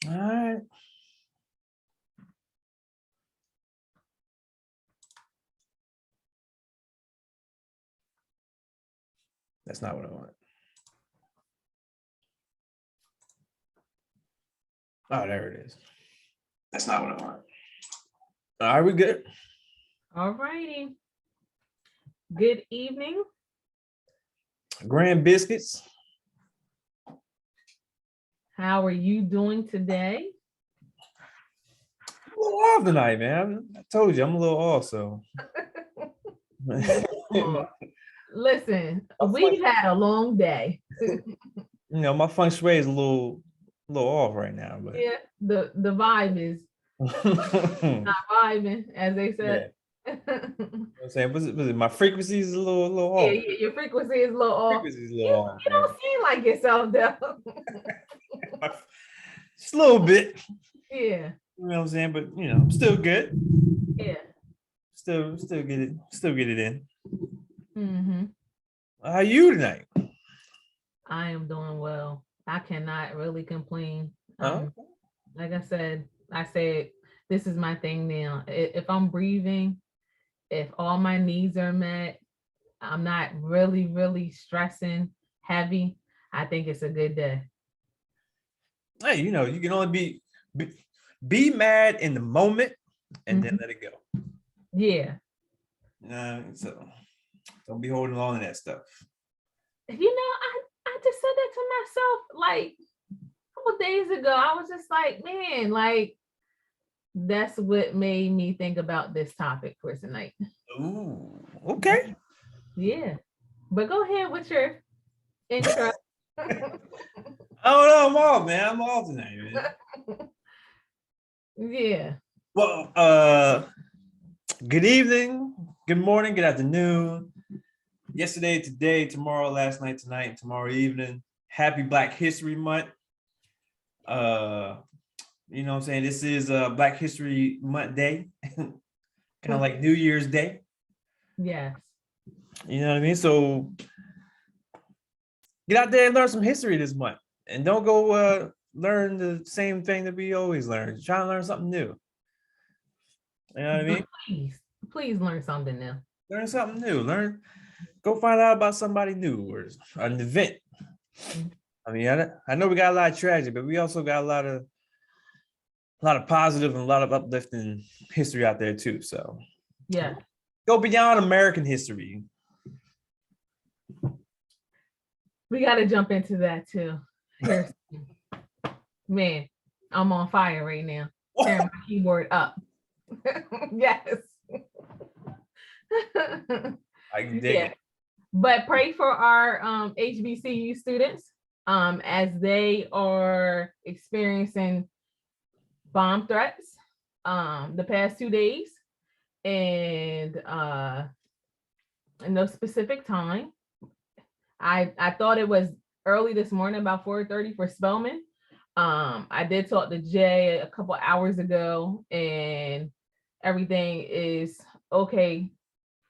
All right. That's not what I want. Oh, there it is. That's not what I want. All right, we good? All righty. Good evening. Grand biscuits. How are you doing today? A little off tonight, man. I told you I'm a little off, so. Listen, we've had a long day. My feng shui is a little off right now, but Yeah, the vibe is not vibing, as they said. Yeah. I'm saying, was it my frequency is a little Yeah, off. your frequency is a little off. You don't seem like yourself though. Just a little bit. Yeah. You know what I'm saying? But I'm still good. Yeah. Still get it in. Mm-hmm. How you tonight? I am doing well. I cannot really complain. Like I said, this is my thing now. If I'm breathing, if all my needs are met, I'm not really stressing heavy, I think it's a good day. Hey, you can only be mad in the moment and then let it go. Yeah. So don't be holding on to that stuff. I just said that to myself like a couple days ago. I was just like, man, like that's what made me think about this topic for tonight. Ooh, okay. Yeah. But go ahead with your intro. I'm off, man. I'm off tonight, man. Yeah. Well, good evening, good morning, good afternoon. Yesterday, today, tomorrow, last night, tonight, and tomorrow evening. Happy Black History Month. You know what I'm saying? This is Black History Month Day. Kind of like New Year's Day. Yes. You know what I mean? So get out there and learn some history this month. And don't go learn the same thing that we always learn. Try to learn something new. You know what I mean? Please learn something new. Learn something new. Go find out about somebody new or an event. I mean, I know we got a lot of tragedy, but we also got a lot of positive and a lot of uplifting history out there too. So yeah, go beyond American history. We got to jump into that too. Man, I'm on fire right now. Tearing my keyboard up. Yes. I can dig it. But pray for our HBCU students as they are experiencing bomb threats the past 2 days, and in no specific time. I thought it was early this morning, about 4:30 for Spelman. I did talk to Jay a couple hours ago, and everything is okay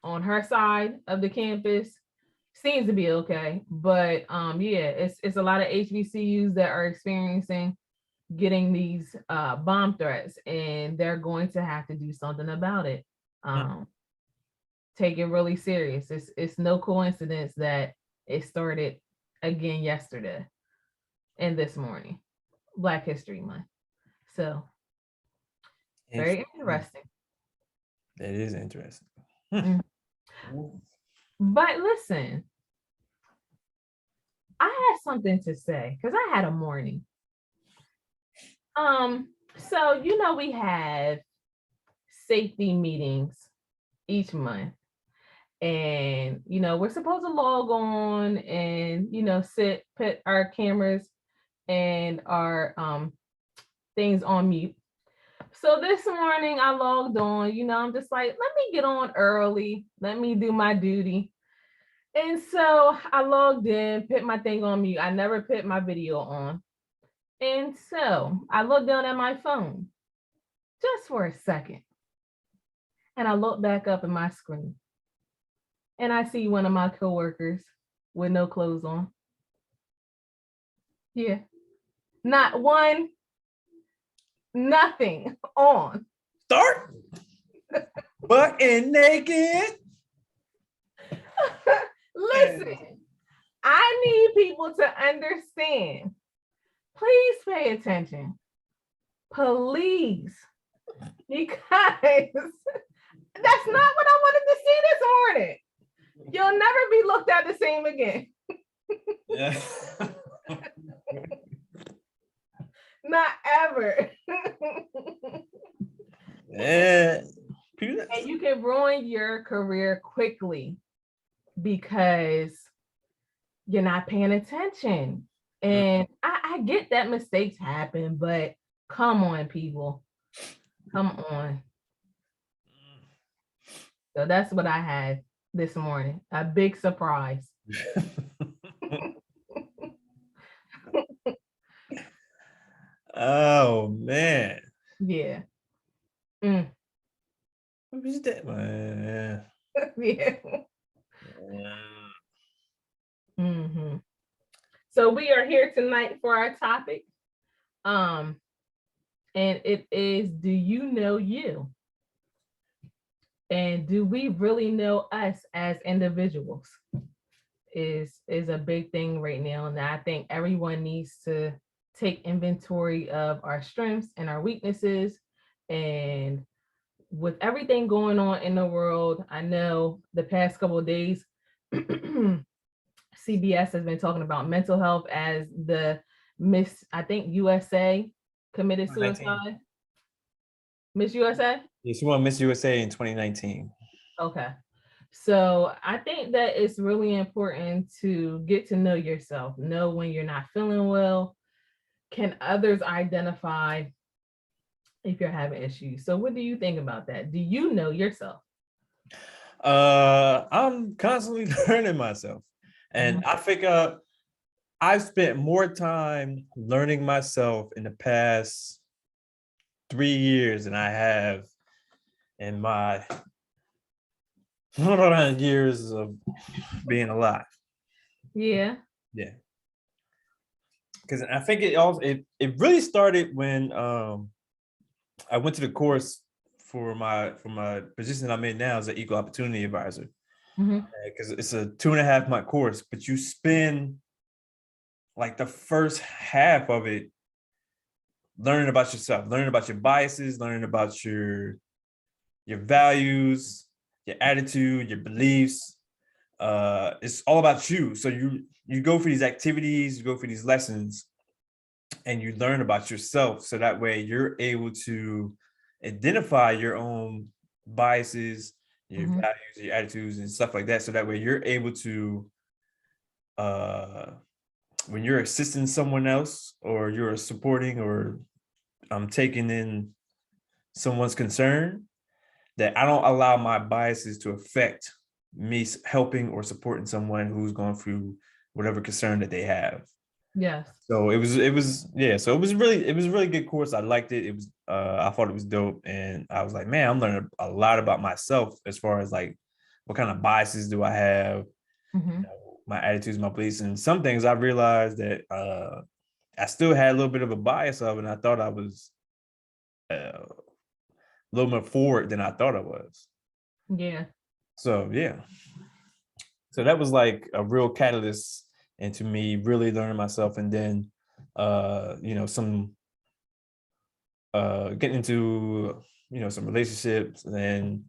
on her side of the campus. Seems to be okay, but it's a lot of HBCUs that are experiencing getting these bomb threats, and they're going to have to do something about it. Take it really serious. It's no coincidence that it started again yesterday and this morning, Black History Month. So very interesting. That is interesting. But listen, I had something to say because I had a morning. So we have safety meetings each month, and we're supposed to log on and put our cameras and our things on mute. So this morning I logged on, I'm just like, let me get on early, let me do my duty. And so I logged in, put my thing on mute. I never put my video on. And so I looked down at my phone just for a second. And I looked back up at my screen. And I see one of my coworkers with no clothes on. Yeah. Not one nothing on. Start. Butt and naked. Listen, I need people to understand. Please pay attention. Please. Because that's not what I wanted to see this morning. You'll never be looked at the same again. Yeah. Not ever. Yeah. And you can ruin your career quickly because you're not paying attention. And I get that mistakes happen, but come on, people. Come on. So that's what I had this morning. A big surprise. Oh man. Yeah. What was that, man? Yeah. Mm-hmm. So we are here tonight for our topic. And it is, do you know you? And do we really know us as individuals? Is a big thing right now. And I think everyone needs to take inventory of our strengths and our weaknesses. And with everything going on in the world, I know the past couple of days, CBS has been talking about mental health as the Miss, I think USA committed suicide. Miss USA? Yeah, she won Miss USA in 2019. Okay. So I think that it's really important to get to know yourself, know when you're not feeling well. Can others identify if you're having issues? So what do you think about that? Do you know yourself? I'm constantly learning myself. And I think I've spent more time learning myself in the past 3 years than I have in my years of being alive. Yeah. Yeah. Because I think it really started when I went to the course for my position that I'm in now as an equal opportunity advisor. Because it's a 2.5-month course, but you spend like the first half of it learning about yourself, learning about your biases, learning about your values, your attitude, your beliefs. It's all about you. So you go for these activities, you go for these lessons, and you learn about yourself. So that way you're able to identify your own biases, your values, your attitudes, and stuff like that. So that way you're able to, when you're assisting someone else or you're supporting or taking in someone's concern, that I don't allow my biases to affect me helping or supporting someone who's going through whatever concern that they have. Yes. So it was yeah. So it was really good course. I liked it. It was I thought it was dope, and I was like, man, I'm learning a lot about myself as far as like what kind of biases do I have, you know, my attitudes, my beliefs, and some things I realized that I still had a little bit of a bias of, and I thought I was a little more forward than I thought I was. Yeah. So yeah. So that was like a real catalyst into me really learning myself, and then you know, some getting into, you know, some relationships and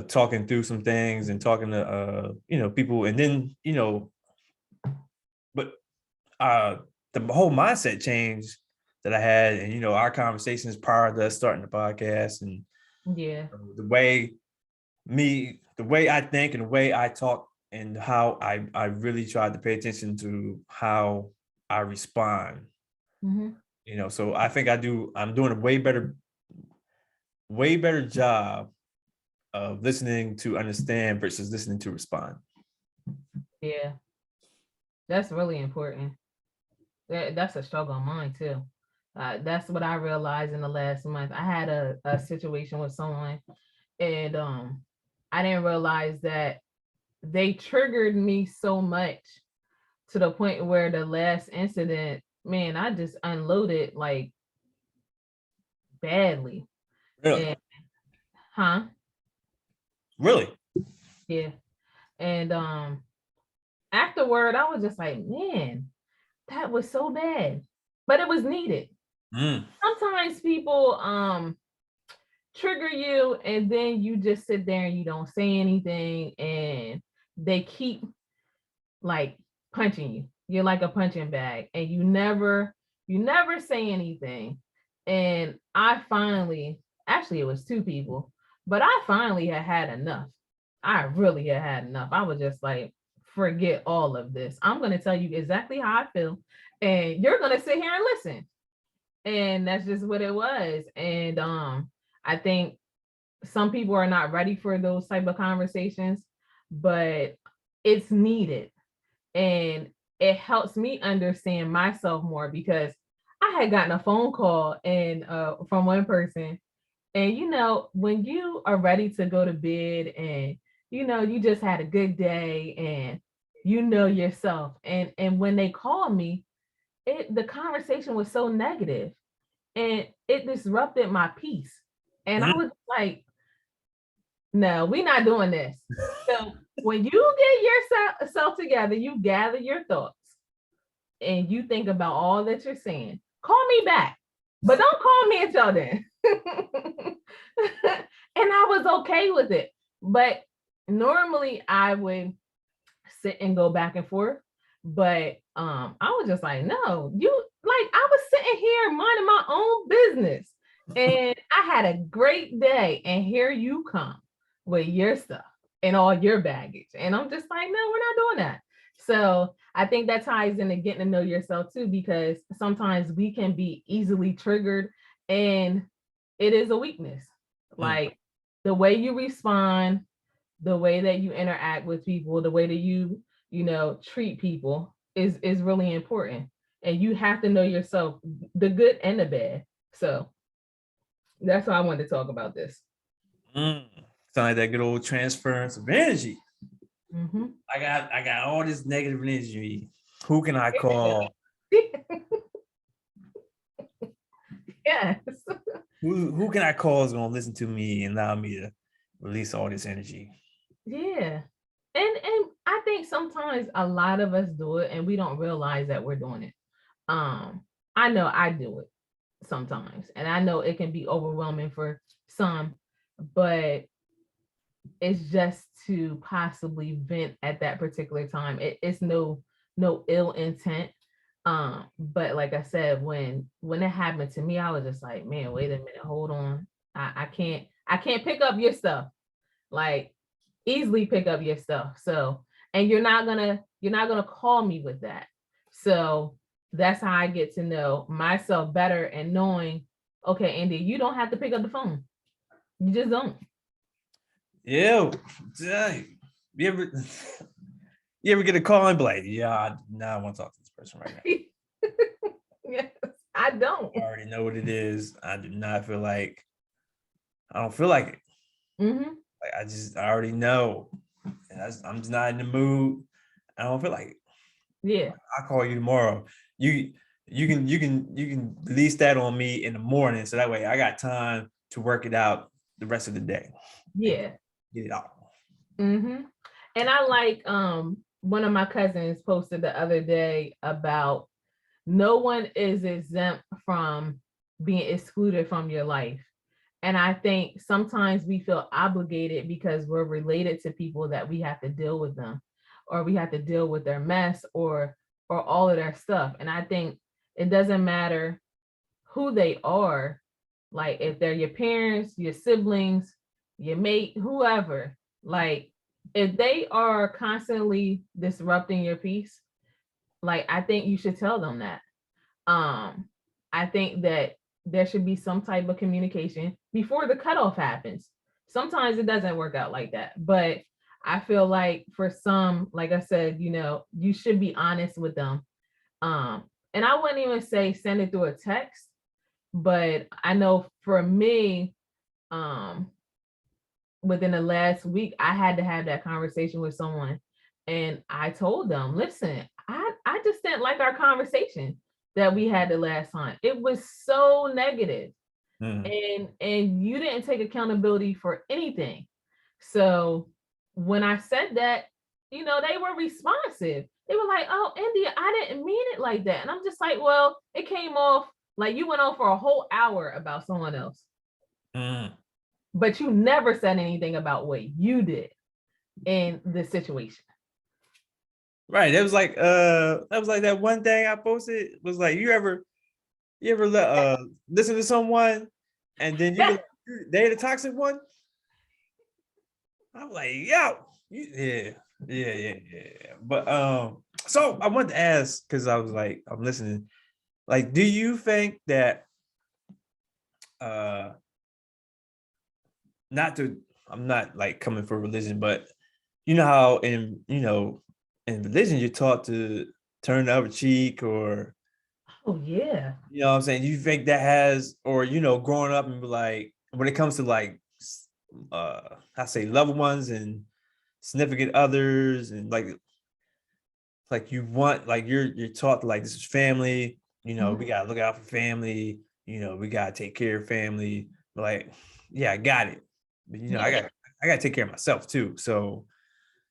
talking through some things and talking to you know, people, and then, you know, but the whole mindset change that I had, and you know, our conversations prior to us starting the podcast, and Yeah. the way I think and the way I talk, and how I really tried to pay attention to how I respond. You know, so I think I'm doing a way better job of listening to understand versus listening to respond. Yeah. That's really important. That's a struggle of mine too. That's what I realized in the last month. I had a situation with someone, and I didn't realize that they triggered me so much to the point where the last incident, man, I just unloaded like badly. Really? And, huh? Really? Yeah. And afterward, I was just like, man, that was so bad. But it was needed. Mm. Sometimes people trigger you and then you just sit there and you don't say anything and they keep like punching you. You're like a punching bag and you never say anything. And I finally, actually it was two people, but I finally had enough. I really had enough. I was just like, forget all of this. I'm going to tell you exactly how I feel and you're going to sit here and listen. And that's just what it was. And I think some people are not ready for those type of conversations, but it's needed. And it helps me understand myself more because I had gotten a phone call and from one person. And you know, when you are ready to go to bed and you know you just had a good day and you know yourself, and when they called me, the conversation was so negative and it disrupted my peace. And I Mm. was like, no, we're not doing this. So when you get yourself together, you gather your thoughts and you think about all that you're saying. Call me back, but don't call me until then. And I was okay with it. But normally I would sit and go back and forth. But I was just like, no, you like I was sitting here minding my own business. And I had a great day. And here you come with your stuff and all your baggage. And I'm just like, no, we're not doing that. So I think that ties into getting to know yourself too, because sometimes we can be easily triggered and it is a weakness. Like the way you respond, the way that you interact with people, the way that you know, treat people is really important. And you have to know yourself, the good and the bad. So that's why I wanted to talk about this. Mm. Sound like that good old transference of energy. Mm-hmm. I got all this negative energy. Who can I call? Yes. Who can I call is gonna listen to me and allow me to release all this energy? Yeah. And I think sometimes a lot of us do it and we don't realize that we're doing it. I know I do it sometimes, and I know it can be overwhelming for some, but it's just to possibly vent at that particular time. It's no ill intent. But like I said, when it happened to me, I was just like, man, wait a minute, hold on. I can't pick up your stuff. Like easily pick up your stuff. So, and you're not gonna call me with that. So that's how I get to know myself better and knowing, okay, Andy, you don't have to pick up the phone. You just don't. Yeah. You ever you ever get a call and be like, yeah, I want to talk to this person right now. Yes, I don't. I already know what it is. I do not feel like I don't feel like it. Mm-hmm. Like I already know. I'm just not in the mood. I don't feel like it. Yeah. I'll call you tomorrow. You can release that on me in the morning, so that way I got time to work it out the rest of the day. Yeah. Get it out. Mm-hmm. And I like one of my cousins posted the other day about no one is exempt from being excluded from your life. And I think sometimes we feel obligated because we're related to people that we have to deal with them or we have to deal with their mess or all of their stuff. And I think it doesn't matter who they are, like if they're your parents, your siblings, your mate, whoever, like if they are constantly disrupting your peace, like I think you should tell them that. I think that there should be some type of communication before the cutoff happens. Sometimes it doesn't work out like that, but I feel like for some, like I said, you know, you should be honest with them. And I wouldn't even say send it through a text, but I know for me, within the last week, I had to have that conversation with someone. And I told them, listen, I just didn't like our conversation that we had the last time. It was so negative. Mm. and you didn't take accountability for anything. So when I said that, you know, they were responsive. They were like, "Oh, India, I didn't mean it like that." And I'm just like, "Well, it came off like you went on for a whole hour about someone else, Mm. but you never said anything about what you did in the situation." Right. That was like that one thing I posted was like, you ever listen to someone and then you be like, they the toxic one? I'm like, yo, yeah, yeah. But so I wanted to ask because I was like, I'm listening. Like, do you think that uh not to I'm not like coming for religion, but you know how in religion you're taught to turn the other cheek or Oh yeah. you know what I'm saying? You think that has or growing up and be like when it comes to like I say loved ones and significant others and like you want like you're taught like this is family, we gotta look out for family, we gotta take care of family. But like, yeah, I got it. But I Yeah. gotta take care of myself too. So,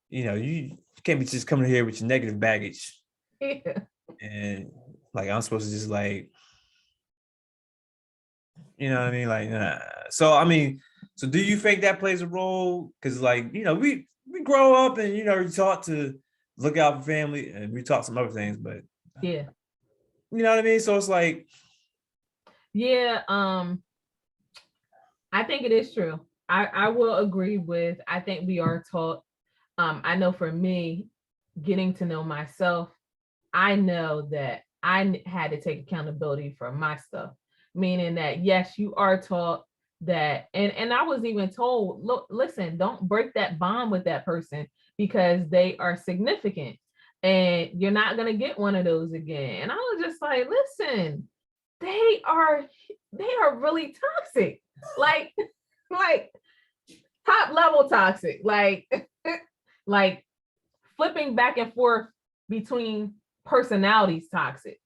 you can't be just coming here with your negative baggage Yeah. and like I'm supposed to just like, you know what I mean? Like, nah. So I mean, so do you think that plays a role? Because like, we grow up and you're taught to look out for family and we taught some other things, but Yeah. you know what I mean? So it's like, Yeah. I think it is true. I will agree with, I think we are taught. I know for me, getting to know myself, I know that had to take accountability for my stuff, meaning that yes, you are taught that, and I was even told, look, listen, don't break that bond with that person because they are significant and you're not gonna get one of those again. And I was just like, listen, they are really toxic. Like, like top level toxic. Like, like flipping back and forth between personalities toxic.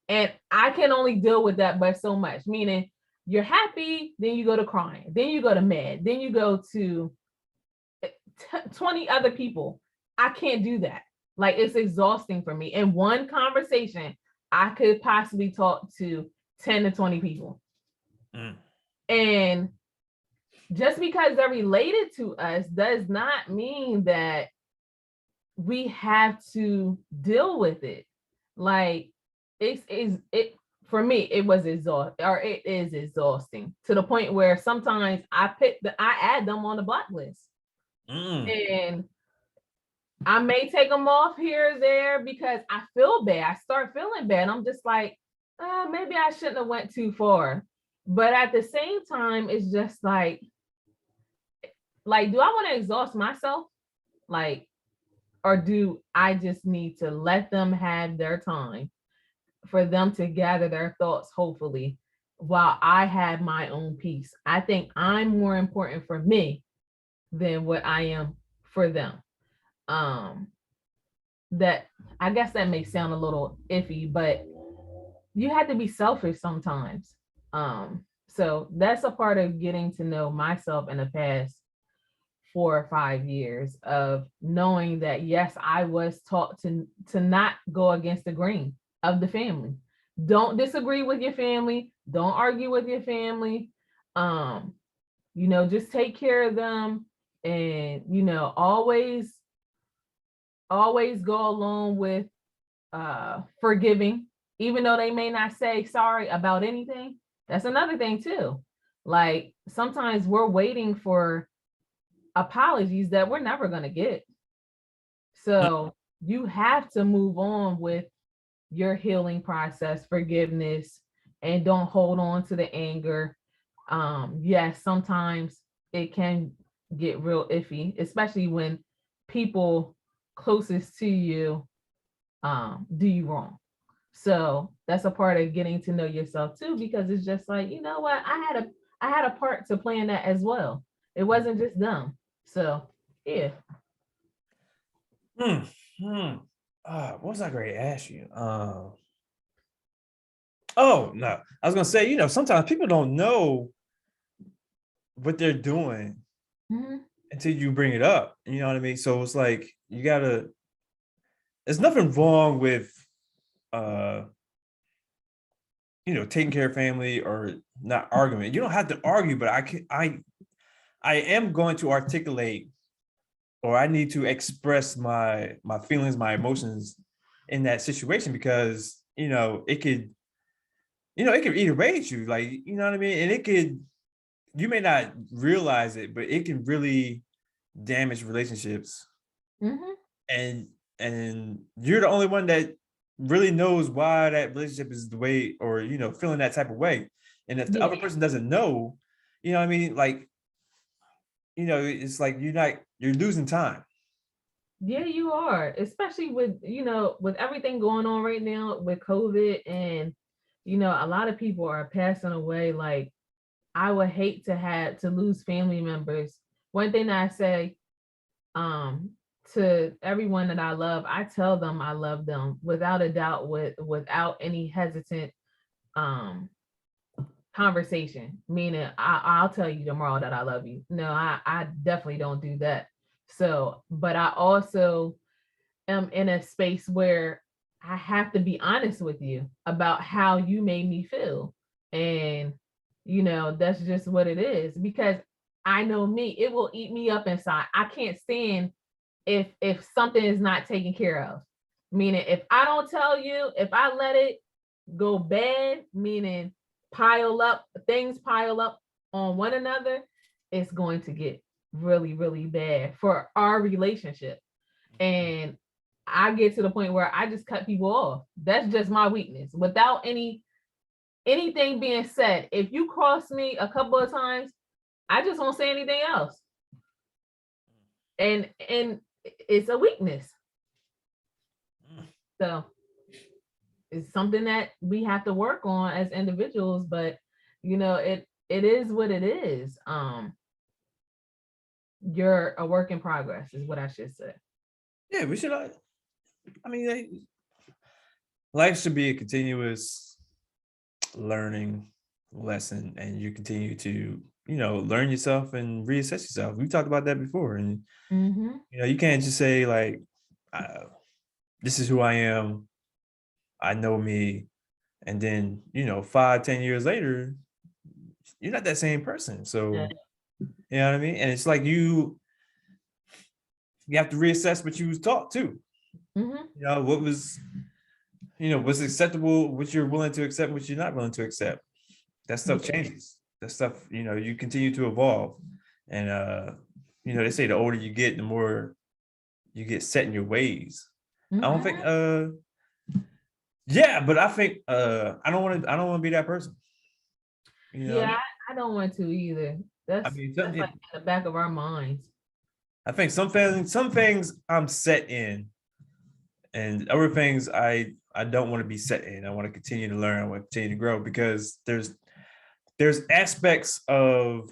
And I can only deal with that by so much, meaning you're happy, then you go to crying, then you go to mad, then you go to 20 other people. I can't do that. Like it's exhausting for me. In one conversation, I could possibly talk to 10 to 20 people. mm, And just because they're related to us does not mean that we have to deal with it. Like it for me, it was exhausting, or it is exhausting to the point where sometimes I add them on the block list. mm, And I may take them off here or there because I feel bad. I start feeling bad. I'm just like, maybe I shouldn't have went too far. But at the same time, it's just like, do I want to exhaust myself? Like, or do I just need to let them have their time for them to gather their thoughts, hopefully, while I have my own peace? I think I'm more important for me than what I am for them. Um, that I guess that may sound a little iffy, but you have to be selfish sometimes. So that's a part of getting to know myself in the past 4 or 5 years of knowing that yes, I was taught to not go against the grain of the family. Don't disagree with your family. Don't argue with your family. Um, just take care of them, and always go along with forgiving, even though they may not say sorry about anything. That's another thing too. Like sometimes we're waiting for apologies that we're never going to get. mm, So you have to move on with your healing process, forgiveness, and don't hold on to the anger. Yes, sometimes it can get real iffy, especially when people closest to you do you wrong. So that's a part of getting to know yourself too, because it's just like, you know what, I had a part to play in that as well. It wasn't just them. So yeah. mm, mm. What was I going to ask you? Oh no, I was gonna say, sometimes people don't know what they're doing Mhm. until you bring it up. You know what I mean? So it's like you gotta. There's nothing wrong with uh taking care of family or not arguing. You don't have to argue, but I am going to articulate, or I need to express my feelings, my emotions in that situation, because it could erase you, like, you know what I mean? And you may not realize it, but it can really damage relationships. Mhm. And you're the only one that really knows why that relationship is the way, or feeling that type of way. And if the Yeah. other person doesn't know, you know what I mean? Like, it's like you're losing time. Yeah, you are, especially with everything going on right now with COVID, and a lot of people are passing away. Like, I would hate to have to lose family members. One thing that I say um to everyone that I love, I tell them I love them without a doubt, without any hesitant um conversation, meaning I'll tell you tomorrow that I love you. No, I definitely don't do that. So, but I also am in a space where I have to be honest with you about how you made me feel. And, that's just what it is, because I know me, it will eat me up inside. I can't stand if something is not taken care of. Meaning, if I don't tell you, if I let it go bad, meaning things pile up on one another, it's going to get really, really bad for our relationship. And I get to the point where I just cut people off. That's just my weakness. Without anything being said, if you cross me a couple of times, I just won't say anything else. And it's a weakness. So it's something that we have to work on as individuals, but it is what it is. You're a work in progress, is what I should say. Yeah, we should. I mean, life should be a continuous learning lesson, and you continue to learn yourself and reassess yourself. We talked about that before, and Mm-hmm. you can't just say like, this is who I am, I know me, and then 5-10 years later you're not that same person. Yeah. So you know what I mean? And it's like you have to reassess what you was taught too. Mm-hmm. What was what's acceptable, what you're willing to accept, what you're not willing to accept. That stuff Yeah. changes. That stuff, you continue to evolve. And they say the older you get, the more you get set in your ways. I don't think Mm-hmm. yeah, but I think I don't want to be that person. You know, Yeah, I don't want to either. I That's mean, that's like in the back of our minds. I think some things I'm set in, and other things I don't want to be set in. I want to continue to learn. I want to continue to grow, because there's aspects of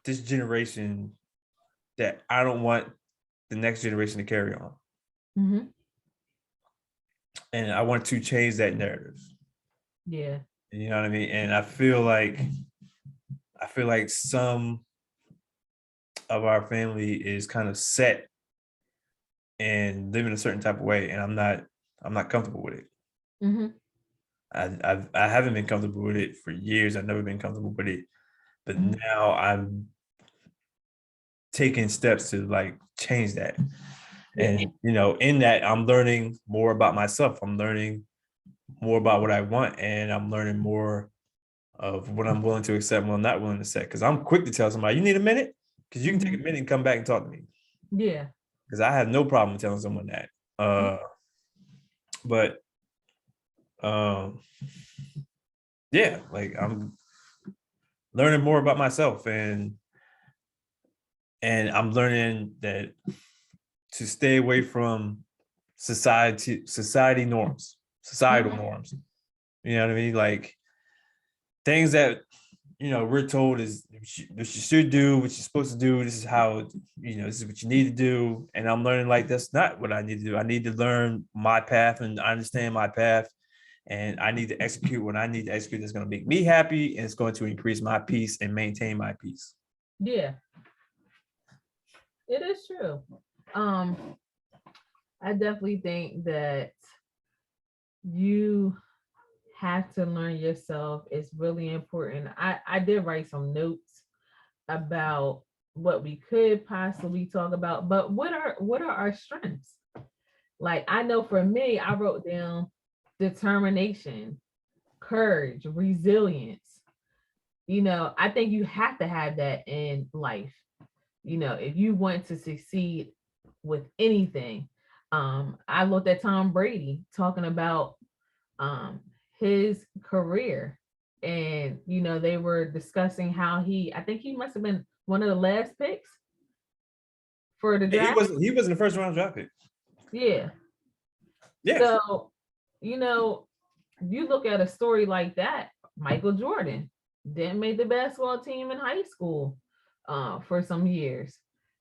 this generation that I don't want the next generation to carry on. Mm-hmm. And I want to change that narrative. Yeah. You know what I mean? And I feel like some of our family is kind of set and living a certain type of way, and I'm not comfortable with it. Mm-hmm. I haven't been comfortable with it for years. I've never been comfortable with it, but Mm-hmm. now I'm taking steps to like change that. Yeah. And in that, I'm learning more about myself. I'm learning more about what I want, and I'm learning more of what I'm willing to accept and what I'm not willing to accept. Because I'm quick to tell somebody, you need a minute, because you can take a Mm-hmm. minute and come back and talk to me. Yeah. Because I have no problem telling someone that. But um, yeah, like I'm learning more about myself, and I'm learning that to stay away from society norms, societal Mm-hmm. norms. You know what I mean? Like things that we're told is what you should do, what you're supposed to do. This is how this is what you need to do. And I'm learning like that's not what I need to do. I need to learn my path and understand my path, and I need to execute what I need to execute that's going to make me happy, and it's going to increase my peace and maintain my peace. Yeah, it is true. I definitely think that you have to learn yourself. It's really important. I did write some notes about what we could possibly talk about, but what are our strengths? Like, I know for me, I wrote down determination, courage, resilience. I think you have to have that in life. If you want to succeed with anything. I looked at Tom Brady talking about his career, and they were discussing how I think he must have been one of the last picks for the Yeah, draft. he wasn't the first round draft pick. Yeah. Yeah. So, you look at a story like that, Michael Jordan didn't make the basketball team in high school for some years,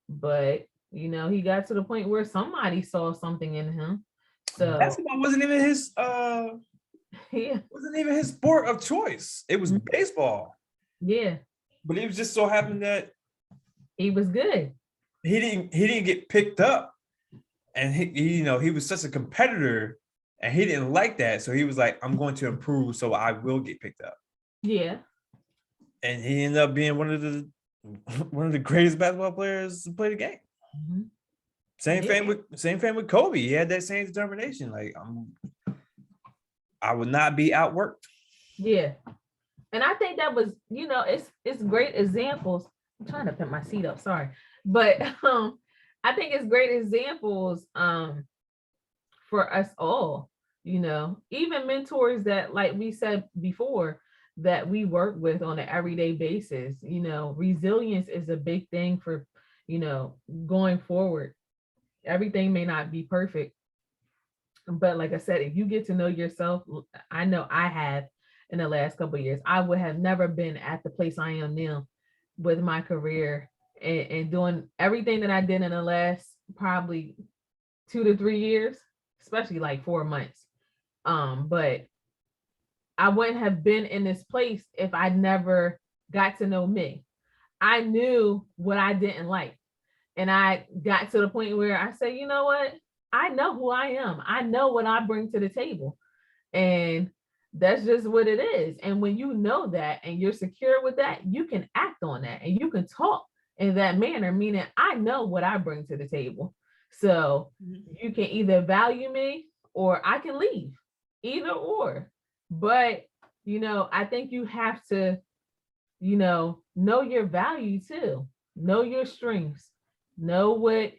but he got to the point where somebody saw something in him. So basketball wasn't even his yeah, wasn't even his sport of choice. It was baseball. Yeah. But it was just so happened that he was good. He didn't get picked up, and he was such a competitor, and he didn't like that. So he was like, I'm going to improve so I will get picked up. Yeah. And he ended up being one of the greatest basketball players to play the game. Mm-hmm. Same thing with Kobe. He had that same determination. Like, I would not be outworked. Yeah. And I think that was, it's great examples. I'm trying to put my seat up, sorry. But I think it's great examples for us all, even mentors that, like we said before, that we work with on an everyday basis. Resilience is a big thing for, going forward. Everything may not be perfect, but like I said, if you get to know yourself, I know I have in the last couple of years, I would have never been at the place I am now with my career and doing everything that I did in the last probably 2 to 3 years, especially like 4 months. But I wouldn't have been in this place if I never got to know me. I knew what I didn't like. And I got to the point where I said, you know what? I know who I am. I know what I bring to the table. And that's just what it is. And when you know that and you're secure with that, you can act on that and you can talk in that manner, meaning I know what I bring to the table. So you can either value me or I can leave, either or. But, I think you have to, know your value too, know your strengths, know what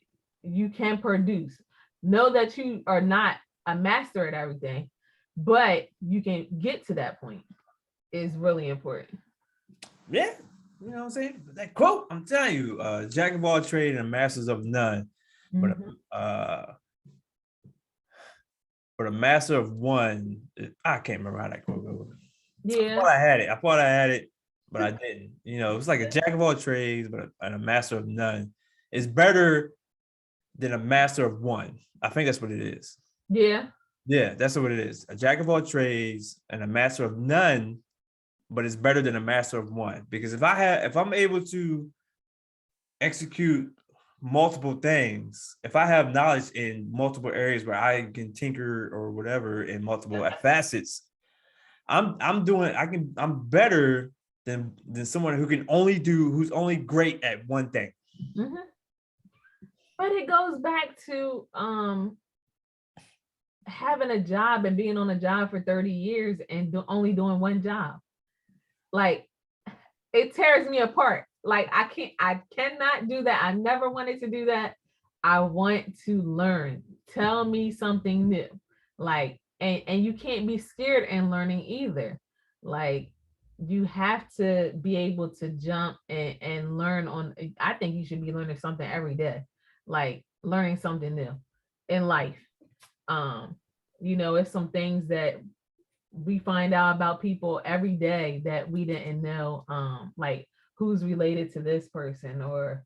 you can produce, know that you are not a master at everything, but you can get to that point is really important. Yeah. You know what I'm saying? That quote, I'm telling you, jack of all trades and masters of none. But a master of one, I can't remember how that quote goes. Yeah. I thought I had it, but I didn't. It's like a jack of all trades, but a master of none is better than a master of one. I think that's what it is. Yeah. Yeah, that's what it is. A jack of all trades and a master of none, but it's better than a master of one. Because if I'm able to execute multiple things, if I have knowledge in multiple areas where I can tinker or whatever in multiple facets, I'm better than someone who's only great at one thing. Mm-hmm. But it goes back to having a job and being on a job for 30 years and only doing one job. Like, it tears me apart. Like, I cannot do that. I never wanted to do that. I want to learn. Tell me something new. Like, and you can't be scared in learning either. Like, you have to be able to jump and learn on. I think you should be learning something every day, like learning something new in life. It's some things that we find out about people every day that we didn't know, like who's related to this person or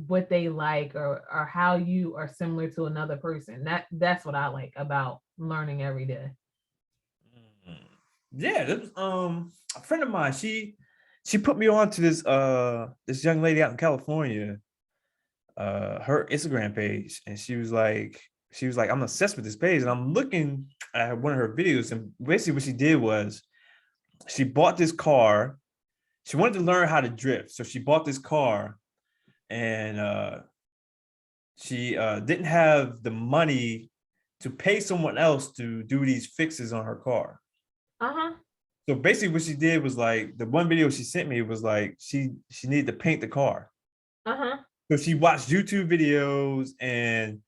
what they like or how you are similar to another person. That's what I like about learning every day. Yeah, that was, a friend of mine. She put me on to this young lady out in California, her Instagram page, and she was like, I'm obsessed with this page, and I'm looking at one of her videos, and basically what she did was she bought this car. She wanted to learn how to drift, so she bought this car, and she didn't have the money to pay someone else to do these fixes on her car. Uh-huh. So basically, what she did was like the one video she sent me was like she needed to paint the car. Uh-huh. So she watched YouTube videos and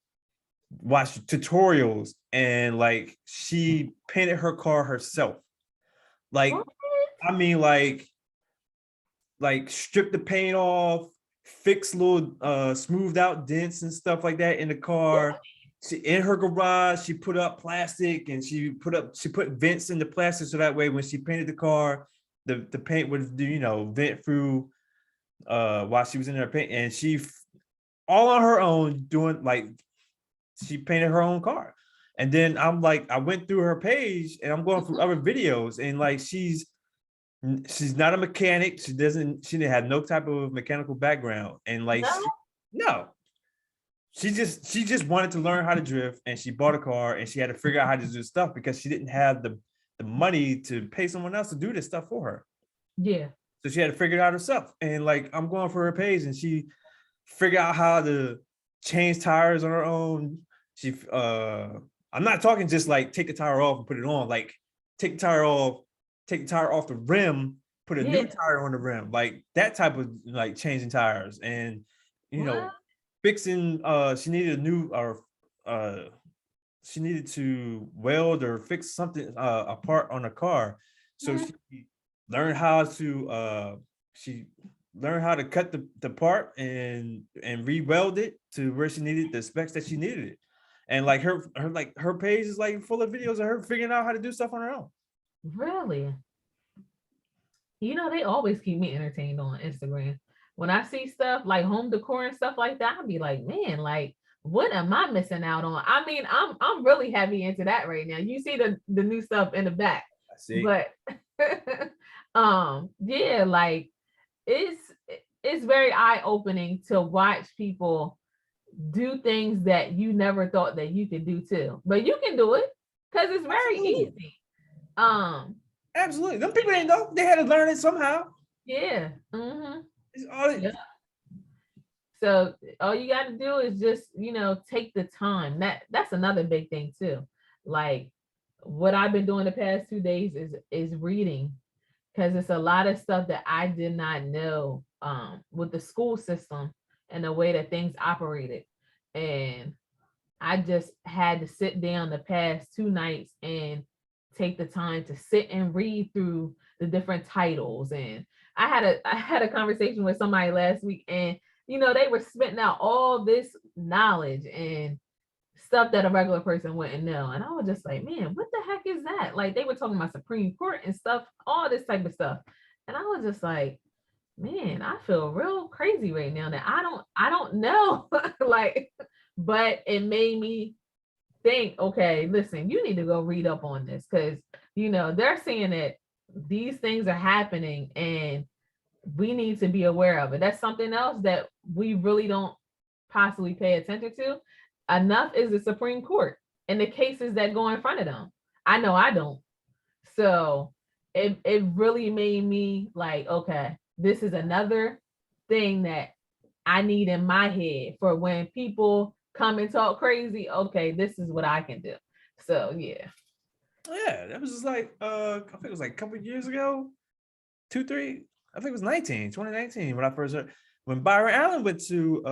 watched tutorials, and like she painted her car herself. What? Like, I mean, like strip the paint off, fix little smoothed out dents and stuff like that in the car. She in her garage, she put up plastic, and she put vents in the plastic so that way when she painted the car, the paint would do, vent through while she was in there paint, and all on her own doing, like, she painted her own car. And then I'm like, I went through her page and I'm going through other videos, and like she's not a mechanic. She didn't have no type of mechanical background. And like, No. no, she just wanted to learn how to drift, and she bought a car, and she had to figure out how to do stuff because she didn't have the money to pay someone else to do this stuff for her. Yeah. So she had to figure it out herself. And like, I'm going for her page, and she figured out how to change tires on her own. I'm not talking just like take the tire off and put it on, like take the tire off, take the tire off the rim, put a new Yeah. tire on the rim, like that type of like changing tires. And you What? know, fixing she needed a new, or she needed to weld or fix something, a part on a car. So Mhm. she learned how to cut the part and re-weld it to where she needed the specs that she needed it. And like her page is like full of videos of her figuring out how to do stuff on her own. Really? They always keep me entertained on Instagram. When I see stuff like home decor and stuff like that, I'll be like, man, like, what am I missing out on? I mean, I'm really heavy into that right now. You see the new stuff in the back, I see. but yeah, like it's it's very eye-opening to watch people do things that you never thought that you could do too. But you can do it because it's very Absolutely. easy. Um, Absolutely. Them people didn't know. They had to learn it somehow. yeah. Mm-hmm. It's all Yeah. So all you got to do is just, take the time. That's another big thing too. Like what I've been doing the past 2 days is reading, because it's a lot of stuff that I did not know with the school system and the way that things operated. And I just had to sit down the past 2 nights and take the time to sit and read through the different titles. And I had a conversation with somebody last week, and they were spitting out all this knowledge and stuff that a regular person wouldn't know. And I was just like, man, what the heck is that? Like they were talking about Supreme Court and stuff, all this type of stuff. And I was just like, man, I feel real crazy right now that I don't know. Like, but it made me think, okay, listen, you need to go read up on this, because they're saying that these things are happening and we need to be aware of it. That's something else that we really don't possibly pay attention to enough, is the Supreme Court and the cases that go in front of them. I know I don't. So it really made me like, okay, this is another thing that I need in my head for when people come and talk crazy. Okay, this is what I can do. So yeah. Yeah, that was just like I think it was like a couple of years ago, 2, 3. I think it was 2019 when I first heard, when Byron Allen went to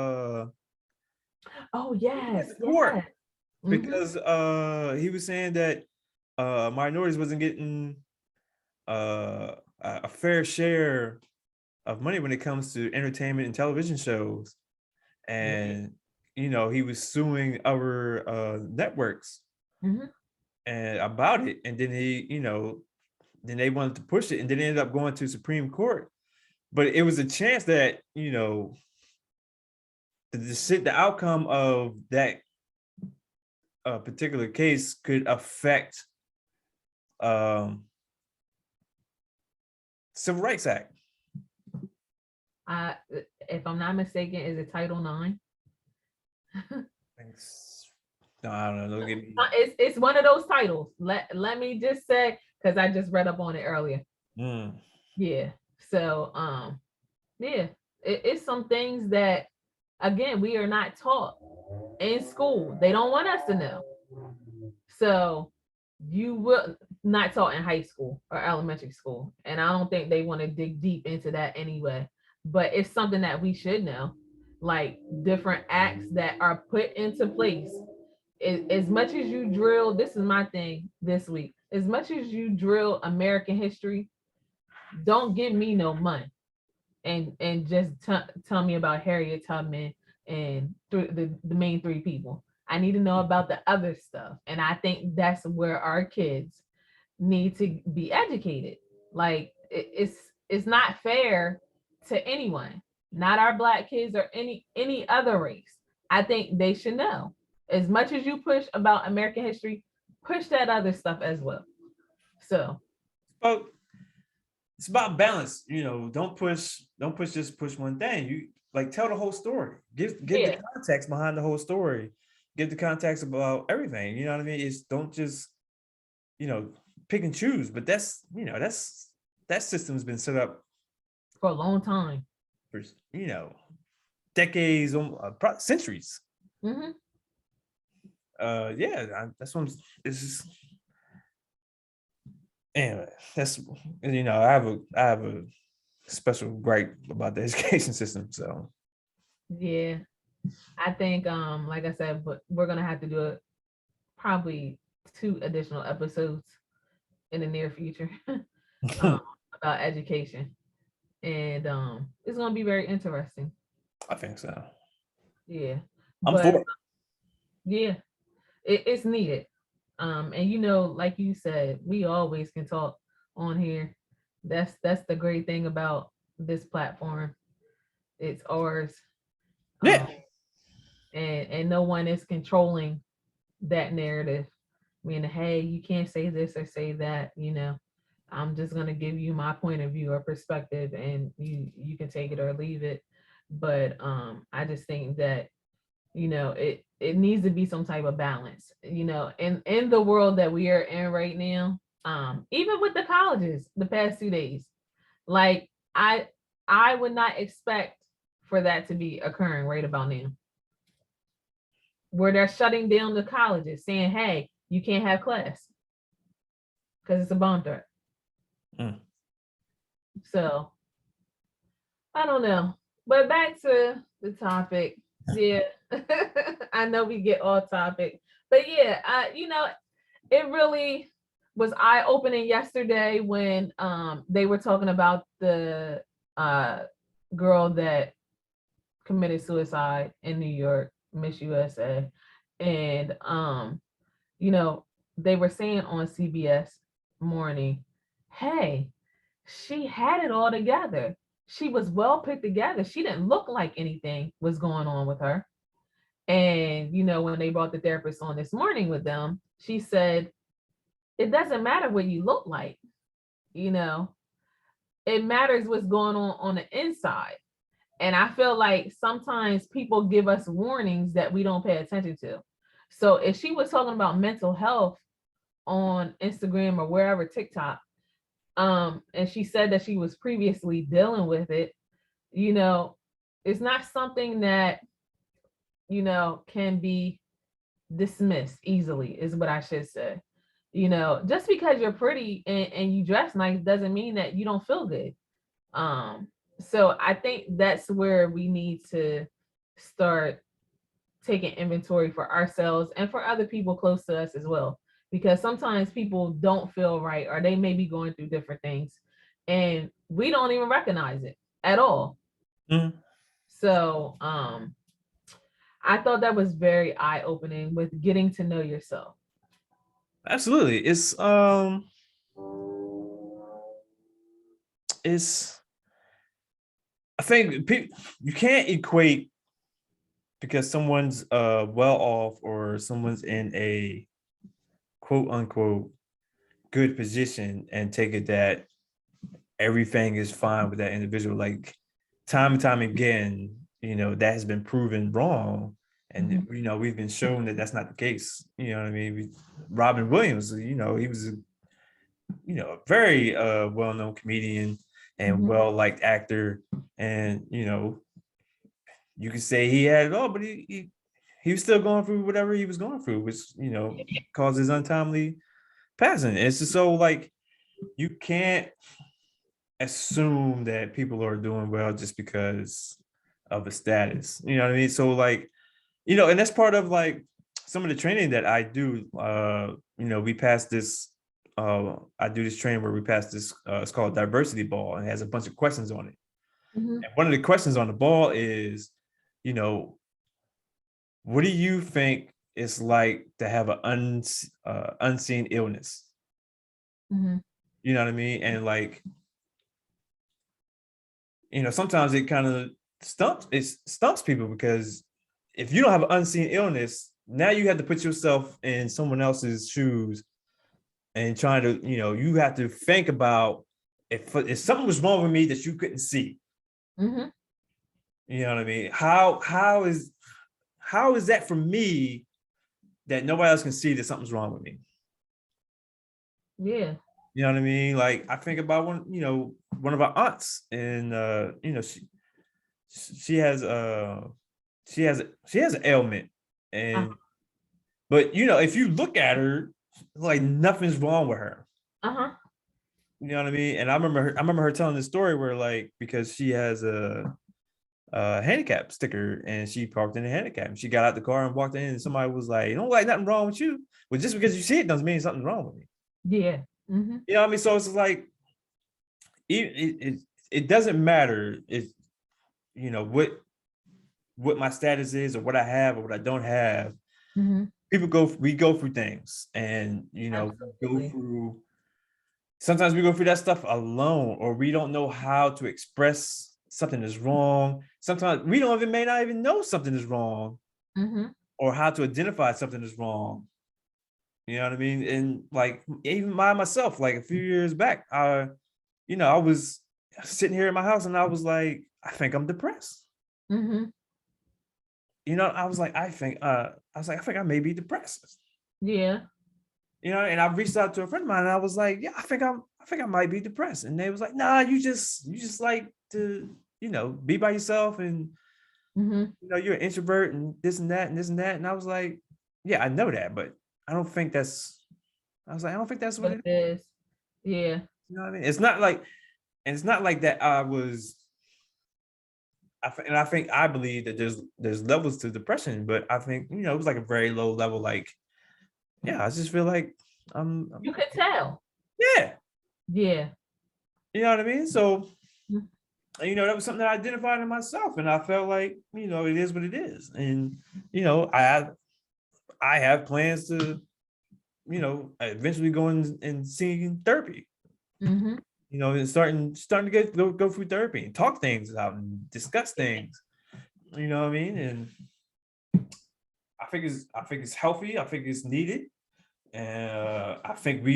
Oh he went yes, to court yes. Mm-hmm. because he was saying that minorities wasn't getting a fair share of money when it comes to entertainment and television shows. Right. And he was suing other networks Mm-hmm. and about it. And then then they wanted to push it, and then it ended up going to Supreme Court. But it was a chance that the outcome of that particular case could affect If I'm not mistaken, is it Title IX? No, I don't know. Don't get me. It's one of those titles. Let me just say, because I just read up on it earlier. Yeah. So yeah, it's some things that, again, we are not taught in school. They don't want us to know. So you will not taught in high school or elementary school. And I don't think they want to dig deep into that anyway. But it's something that we should know, like different acts that are put into place. As much as you drill, this is my thing this week, as much as you drill American history, don't give me no money and just tell me about Harriet Tubman and the main three people. I need to know about the other stuff. And I think that's where our kids need to be educated. Like it's not fair to anyone, not our Black kids or any other race. I think they should know. As much as you push about American history, push that other stuff as well. So it's about balance, don't push just push one thing. You like tell the whole story. Give the context behind the whole story. Give the context about everything. You know what I mean? It's don't just, pick and choose, but that's that system's been set up for a long time. For decades, centuries. Mm-hmm. That's what it's just, anyway, that's I have a special gripe about the education system. So yeah, I think like I said, but we're gonna have to do probably 2 additional episodes in the near future about education, and it's gonna be very interesting. I think so. Yeah, I'm for it. Yeah, it's needed. And like you said, we always can talk on here. That's the great thing about this platform. It's ours. Yeah. And no one is controlling that narrative. Meaning, hey, you can't say this or say that, I'm just gonna give you my point of view or perspective, and you can take it or leave it. But I just think that it needs to be some type of balance, in the world that we are in right now. Even with the colleges the past 2 days, like I would not expect for that to be occurring right about now, where they're shutting down the colleges, saying, hey, you can't have class because it's a bomb threat. So I don't know, but back to the topic. Yeah. I know we get off topic, but yeah, it really was eye-opening yesterday when they were talking about the girl that committed suicide in New York, Miss USA. And they were saying on CBS Morning, hey, she had it all together. She was well put together. She didn't look like anything was going on with her. And, when they brought the therapist on this morning with them, she said, it doesn't matter what you look like, it matters what's going on the inside. And I feel like sometimes people give us warnings that we don't pay attention to. So if she was talking about mental health on Instagram or wherever, TikTok, and she said that she was previously dealing with it, it's not something that, can be dismissed easily, is what I should say. Just because you're pretty and you dress nice doesn't mean that you don't feel good. So I think that's where we need to start taking inventory for ourselves and for other people close to us as well, because sometimes people don't feel right, or they may be going through different things and we don't even recognize it at all. So I thought that was very eye-opening with getting to know yourself. Absolutely. It's I think you can't equate because someone's well off or someone's in a quote unquote good position and take it that everything is fine with that individual. Like time and time again, that has been proven wrong. And, we've been shown that that's not the case. You know what I mean? Robin Williams, he was a very well-known comedian and well-liked actor. And, you could say he had it all, but he was still going through whatever he was going through, which, caused his untimely passing. It's just so like, you can't assume that people are doing well just because of the status. You know what I mean? So like, and that's part of like some of the training that I do. We pass this. I do this training where we pass this. It's called diversity ball, and it has a bunch of questions on it. And one of the questions on the ball is, what do you think it's like to have an unseen illness? You know what I mean? And like, sometimes it kind of stumps people, because if you don't have an unseen illness, now you have to put yourself in someone else's shoes and trying to, you have to think about if something was wrong with me that you couldn't see. You know what I mean? How is that for me that nobody else can see that something's wrong with me? Yeah. You know what I mean? Like I think about one of our aunts, and she has an ailment, and but if you look at her, like nothing's wrong with her. You know what I mean? And I remember her telling this story where, like, because she has a handicap sticker, and she parked in a handicap, and she got out the car and walked in, and somebody was like, "You don't like nothing wrong with you." Well, just because you see it doesn't mean something's wrong with me. Yeah. You know what I mean? So it's like, it doesn't matter if what my status is, or what I have or what I don't have. We go through things, and sometimes we go through that stuff alone, or we don't know how to express something is wrong. Sometimes we may not even know something is wrong, or how to identify something is wrong. You know what I mean? And like, even myself, like a few years back, I was sitting here in my house, and I was like, I think I'm depressed. I was like, I think I may be depressed. Yeah. And I reached out to a friend of mine, and I was like, yeah, I think I might be depressed. And they was like, nah, you just like to, be by yourself, and you're an introvert, and this and that and this and that. And I was like, yeah, I know that, but I don't think that's what it is. Yeah. You know what I mean? It's not like that I believe that there's levels to depression, but I think, it was like a very low level. Like, yeah, I just feel like you could tell. Yeah. Yeah. You know what I mean? So, that was something that I identified in myself, and I felt like, it is what it is. And, I have plans to, eventually go and seeing therapy. And starting to go through therapy and talk things out and discuss things. You know what I mean? And I think it's healthy. I think it's needed. And I think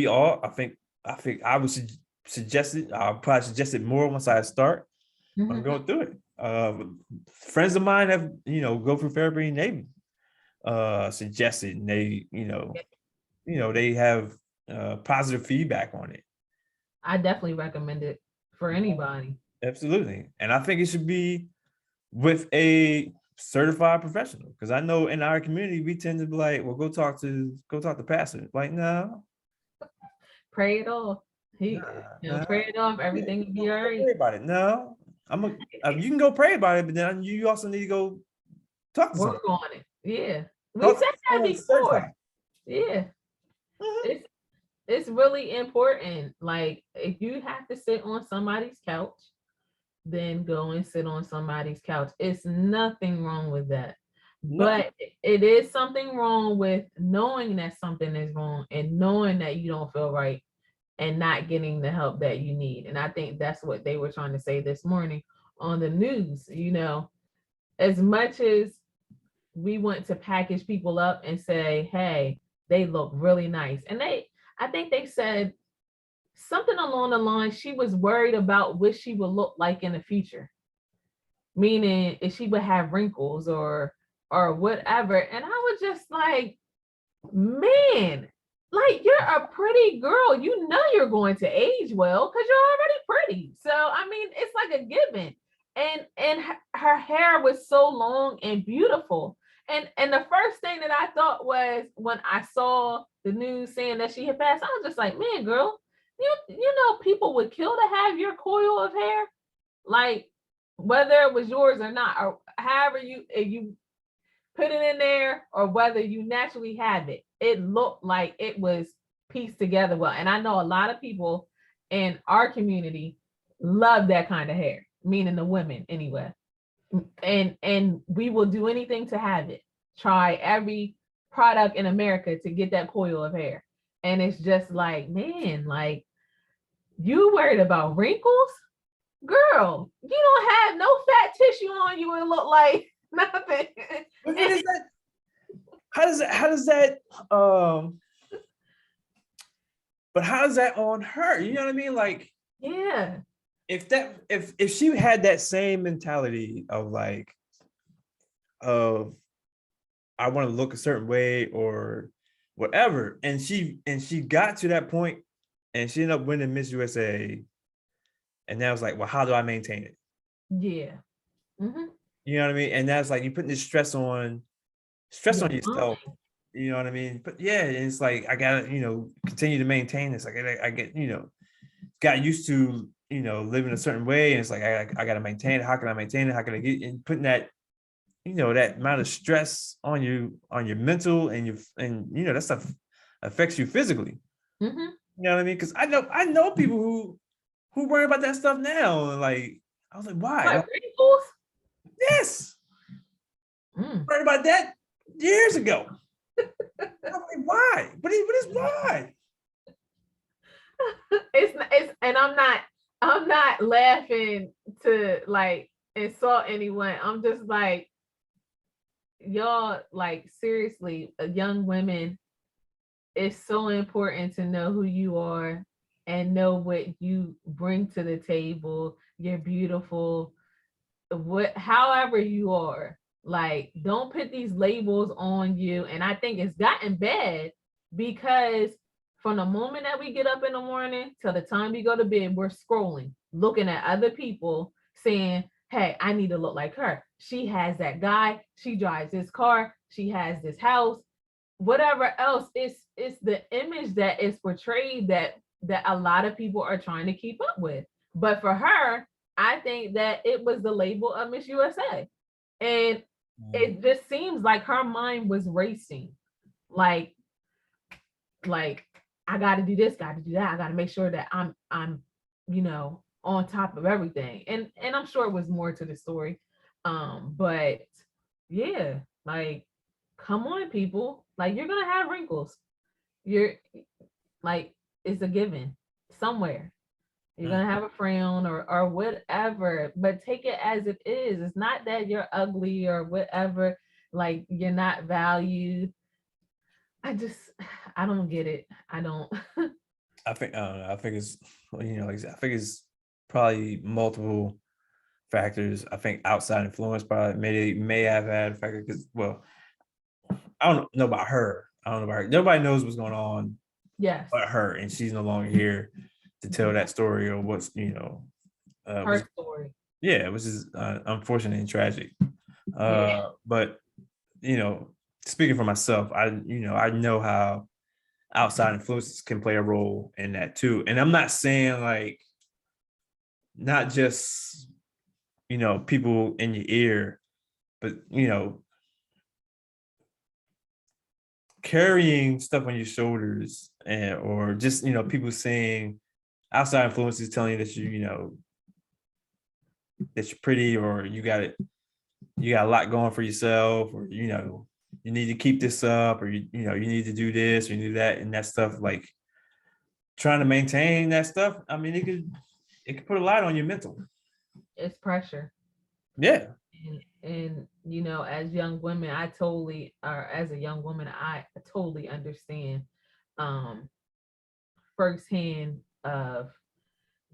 I would suggest it. I'll probably suggest it more once I start. I'm going through it. Friends of mine have, go through therapy, and they suggested, and they, they have positive feedback on it. I definitely recommend it for anybody. Absolutely. And I think it should be with a certified professional, because I know in our community we tend to be like, well, go talk to pastor. Like, no. Pray it off. Pray it off. Everything will be all right. Pray about it. No, you can go pray about it, but then you also need to go talk to work someone. on it. Yeah, we said that before. Yeah, it's really important. Like, if you have to sit on somebody's couch, then go and sit on somebody's couch. It's nothing wrong with that. No. But it is something wrong with knowing that something is wrong, and knowing that you don't feel right, and not getting the help that you need. And I think that's what they were trying to say this morning on the news. As much as we want to package people up and say, hey, they look really nice. And I think they said something along the line, she was worried about what she would look like in the future, meaning if she would have wrinkles or whatever. And I was just like, man, like, you're a pretty girl. You know you're going to age well because you're already pretty. So I mean, it's like a given. And her hair was so long and beautiful. And the first thing that I thought was when I saw the news saying that she had passed, I was just like, man, girl, you know people would kill to have your coil of hair, like whether it was yours or not, or however you put it in there, or whether you naturally have it. It looked like it was pieced together well. And I know a lot of people in our community love that kind of hair, meaning the women anyway. And we will do anything to have it. Try every product in America to get that coil of hair. And it's just like, man, like, you worried about wrinkles? Girl, you don't have no fat tissue on you and look like nothing. What is that? How does that but how is that on her? You know what I mean? Like, Yeah. if she had that same mentality of like I want to look a certain way or whatever, and she got to that point and she ended up winning Miss USA, and that was like, well, how do I maintain it? Yeah. Mm-hmm. You know what I mean? And that's like you putting this stress on yourself. You know what I mean? But yeah, it's like I gotta, continue to maintain this. Like I get, got used to, living a certain way, and it's like I gotta maintain it. How can I maintain it? How can I get and putting that, that amount of stress on your mental and that stuff affects you physically. Mm-hmm. You know what I mean? Because I know people who worry about that stuff now. And like I was like, why? What, wrinkles? Yes. Worried about that years ago. I'm like, why? What is why? It's and I'm not laughing to like insult anyone. I'm just like, y'all, like, seriously, young women, it's so important to know who you are and know what you bring to the table. You're beautiful, however you are. Like, don't put these labels on you. And I think it's gotten bad because from the moment that we get up in the morning till the time we go to bed, we're scrolling, looking at other people saying, hey, I need to look like her. She has that guy, she drives this car, she has this house, whatever else. It's the image that is portrayed that a lot of people are trying to keep up with. But for her, I think that it was the label of Miss USA. And it just seems like her mind was racing. Like I got to do this, got to do that. I got to make sure that I'm on top of everything. And I'm sure it was more to the story. But yeah, like, come on, people. Like, you're gonna have wrinkles. You're like, it's a given somewhere. You're gonna have a frown or whatever, but take it as it is. It's not that you're ugly or whatever, like you're not valued. I don't get it. I don't. I think I don't know. I think it's I think it's probably multiple factors. I think outside influence probably may have had a factor because I don't know about her. I don't know about her. Nobody knows what's going on Yes. but her, and she's no longer here to tell that story or what's Her story. Yeah, which is unfortunate and tragic. Yeah. But speaking for myself, I know how outside influences can play a role in that too. And I'm not saying like not just people in your ear, but carrying stuff on your shoulders or just people saying outside influences telling you that that you're pretty or you got a lot going for yourself or you need to keep this up or you need to do this or you do that, and that stuff, like trying to maintain that stuff, I mean it could put a lot on your mental. It's pressure. Yeah. And as young women, as a young woman, I totally understand firsthand of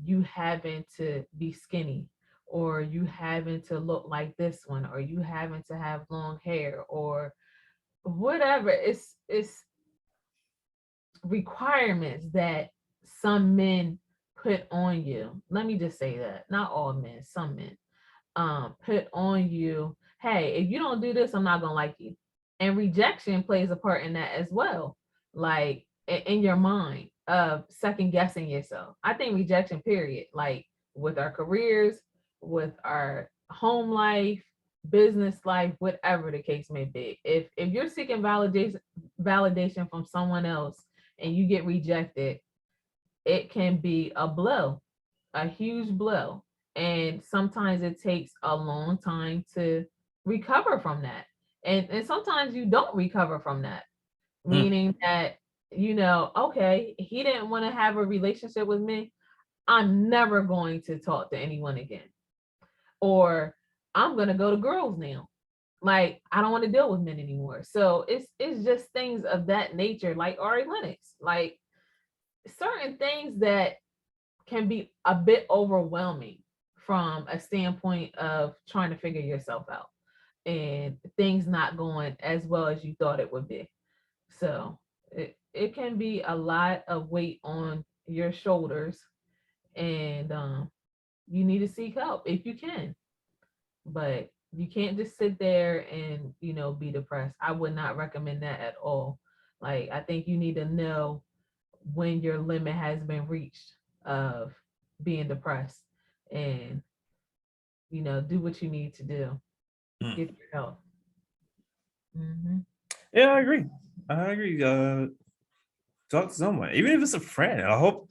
you having to be skinny, or you having to look like this one, or you having to have long hair, or whatever. It's requirements that some men put on you. Let me just say that. Not all men, some men put on you. Hey, if you don't do this, I'm not gonna like you. And rejection plays a part in that as well. Like in your mind of second guessing yourself. I think rejection, period, like with our careers, with our home life, business life, whatever the case may be. If you're seeking validation from someone else and you get rejected, it can be a blow, a huge blow. And sometimes it takes a long time to recover from that. And sometimes you don't recover from that, Mm. meaning that, okay, he didn't want to have a relationship with me. I'm never going to talk to anyone again. Or I'm going to go to girls now. Like, I don't want to deal with men anymore. So it's just things of that nature, like Ari Lennox, like certain things that can be a bit overwhelming from a standpoint of trying to figure yourself out and things not going as well as you thought it would be. So it can be a lot of weight on your shoulders, and you need to seek help if you can. But you can't just sit there and be depressed. I would not recommend that at all. Like, I think you need to know when your limit has been reached of being depressed, and do what you need to do. Mm. Get your help. Mm-hmm. Yeah, I agree. Talk to someone, even if it's a friend. I hope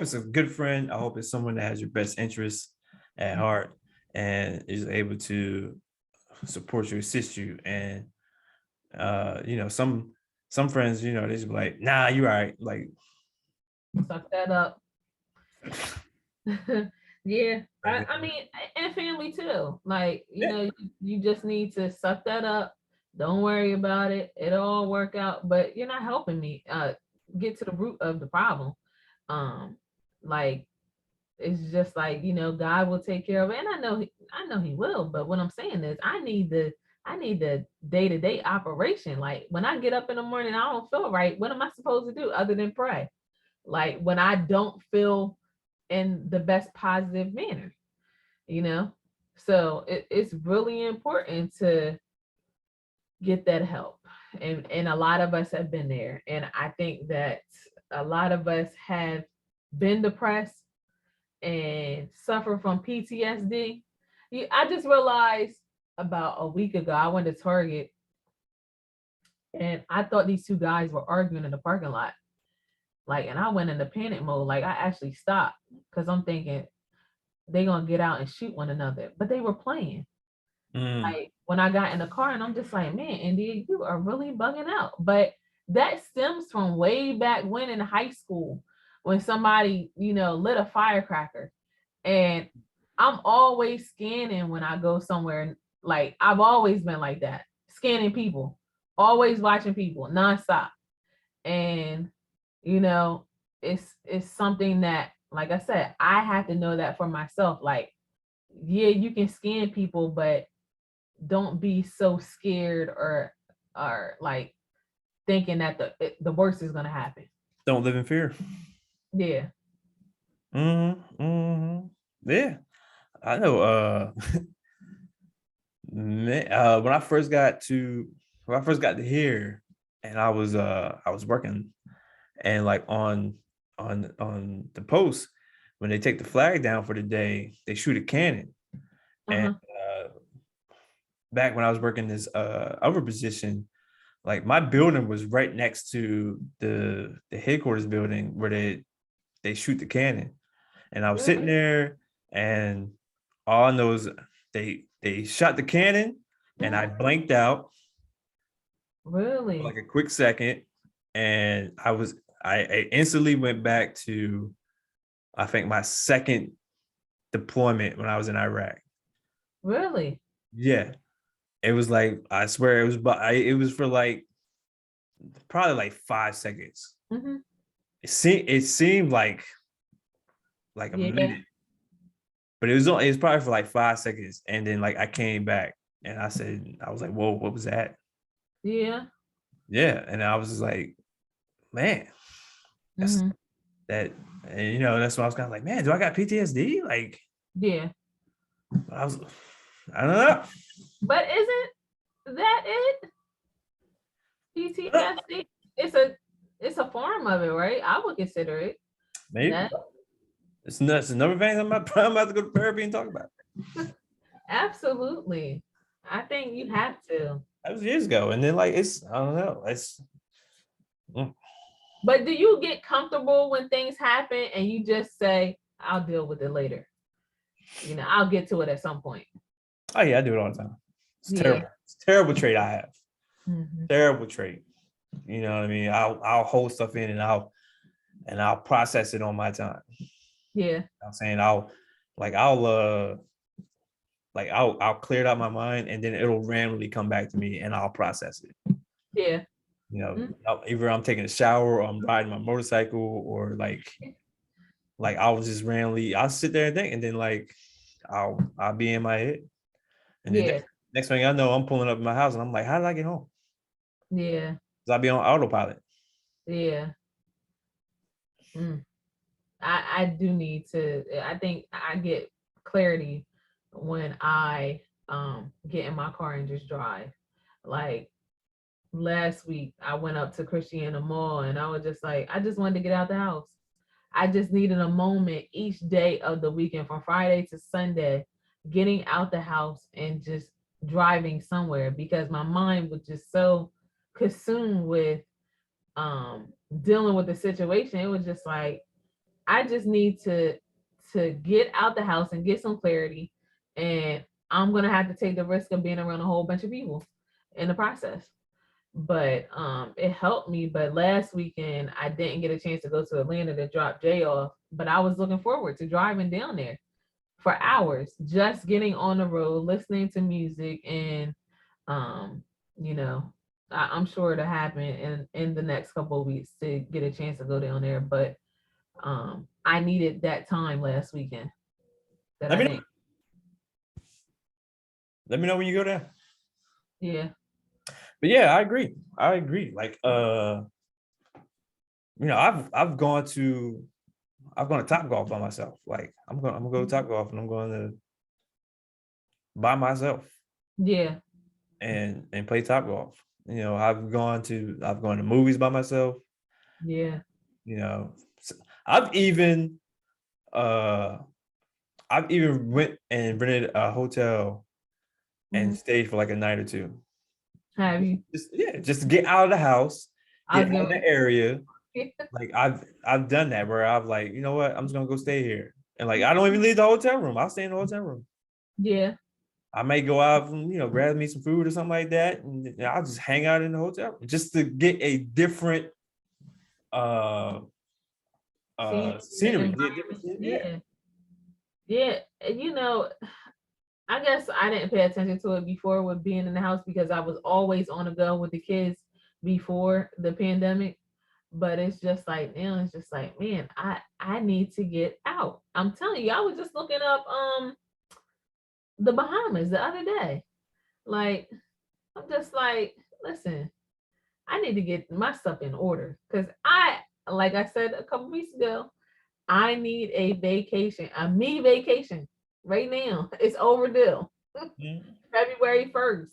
it's a good friend. I hope it's someone that has your best interests at heart and is able to support you, assist you. And some friends, they just be like, nah, you're all right. Like, Suck that up. Yeah, I mean, and family too. Like, you just need to suck that up. Don't worry about it. It'll all work out. But you're not helping me get to the root of the problem. Like, it's just like, God will take care of it, and I know He will. But what I'm saying is, I need the day-to-day operation. Like, when I get up in the morning, I don't feel right. What am I supposed to do other than pray? Like, when I don't feel in the best positive manner, so it's really important to get that help. And a lot of us have been there, and I think that a lot of us have been depressed and suffer from PTSD. I just realized about a week ago, I went to Target and I thought these two guys were arguing in the parking lot. Like, and I went into panic mode. Like, I actually stopped because I'm thinking they gonna get out and shoot one another. But they were playing. Like, when I got in the car, and I'm just like, man, India, you are really bugging out. But that stems from way back when in high school, when somebody, lit a firecracker. And I'm always scanning when I go somewhere. Like, I've always been like that, scanning people, always watching people nonstop. And it's something that, like I said, I have to know that for myself. Like, yeah, you can scan people, but don't be so scared or like thinking that the worst is gonna happen. don't live in fear. Yeah. Yeah, I know. When I first got to here, and I was working, and like on the post, when they take the flag down for the day, they shoot a cannon. And back when I was working this other position, like my building was right next to the headquarters building where they shoot the cannon. And I was sitting there, and all I know is they shot the cannon, and I blanked out Really? for like a quick second, and I instantly went back to, I think, my second deployment when I was in Iraq. Really? Yeah, it was like, I swear it was, but it was for like probably like 5 seconds. Mm-hmm. It seemed like like a Yeah. minute, but it was probably for like 5 seconds, and then like I came back and I was like, whoa, what was that? Yeah. Yeah, and I was just like, man, that's Hmm. that, and that's why I was kind of like, man, do I got PTSD? Like, Yeah. I was, I don't know. But isn't that it? PTSD. It's a form of it, right? I would consider it Maybe that. it's nuts. Another thing I'm about to go to therapy and talk about. Absolutely. I think you have to. That was years ago, and then like I don't know. Mm. But do you get comfortable when things happen and you just say, I'll deal with it later? I'll get to it at some point. Oh yeah, I do it all the time. It's Yeah. terrible. It's a terrible trait I have. Mhm. Terrible trait. You know what I mean? I'll hold stuff in and I'll process it on my time. Yeah. I'm saying I'll clear it out my mind, and then it'll randomly come back to me and I'll process it. Yeah. Either I'm taking a shower or I'm riding my motorcycle, or like I'll just randomly I'll sit there and think, and then like I'll be in my head. And then Yeah. next thing I know, I'm pulling up in my house and I'm like, how did I get home? Yeah. Because I'll be on autopilot. Yeah. Mm. I do need to. I think I get clarity when I get in my car and just drive. Like last week, I went up to Christiana Mall and I was just like, I just wanted to get out the house. I just needed a moment each day of the weekend from Friday to Sunday, getting out the house and just driving somewhere because my mind was just so consumed with dealing with the situation. It was just like I just need to get out the house and get some clarity, and I'm gonna have to take the risk of being around a whole bunch of people in the process. But it helped me. But last weekend I didn't get a chance to go to Atlanta to drop Jay off, but I was looking forward to driving down there for hours, just getting on the road, listening to music, and um, you know, I'm sure it'll happen in the next couple of weeks to get a chance to go down there. But I needed that time last weekend that Let I me know. didn't. Let me know when you go there. Yeah. But yeah, I agree. I agree. Like I've gone to Top Golf by myself. Like I'm gonna go to Top Golf and I'm going to by myself Yeah. and play Top Golf. I've gone to movies by myself. Yeah. You know, I've even uh I've even went and rented a hotel and Mhm. stayed for like a night or two. Have you? Just to get out of the house, I get was out of gonna. the area. Like I've done that where I've like, you know what, I'm just gonna go stay here. And like I don't even leave the hotel room. I'll stay in the hotel room. Yeah. I may go out and grab me some food or something like that. And I'll just hang out in the hotel room just to get a different uh See the scenery. environment. Yeah. Yeah. Yeah. And I guess I didn't pay attention to it before with being in the house because I was always on the go with the kids before the pandemic. But it's just like now it's just like, man, I need to get out. I'm telling you, I was just looking up the Bahamas the other day. Like, I'm just like, listen, I need to get my stuff in order. Cause like I said a couple weeks ago, I need a vacation, a me vacation right now. It's overdue. Mhm. February 1st.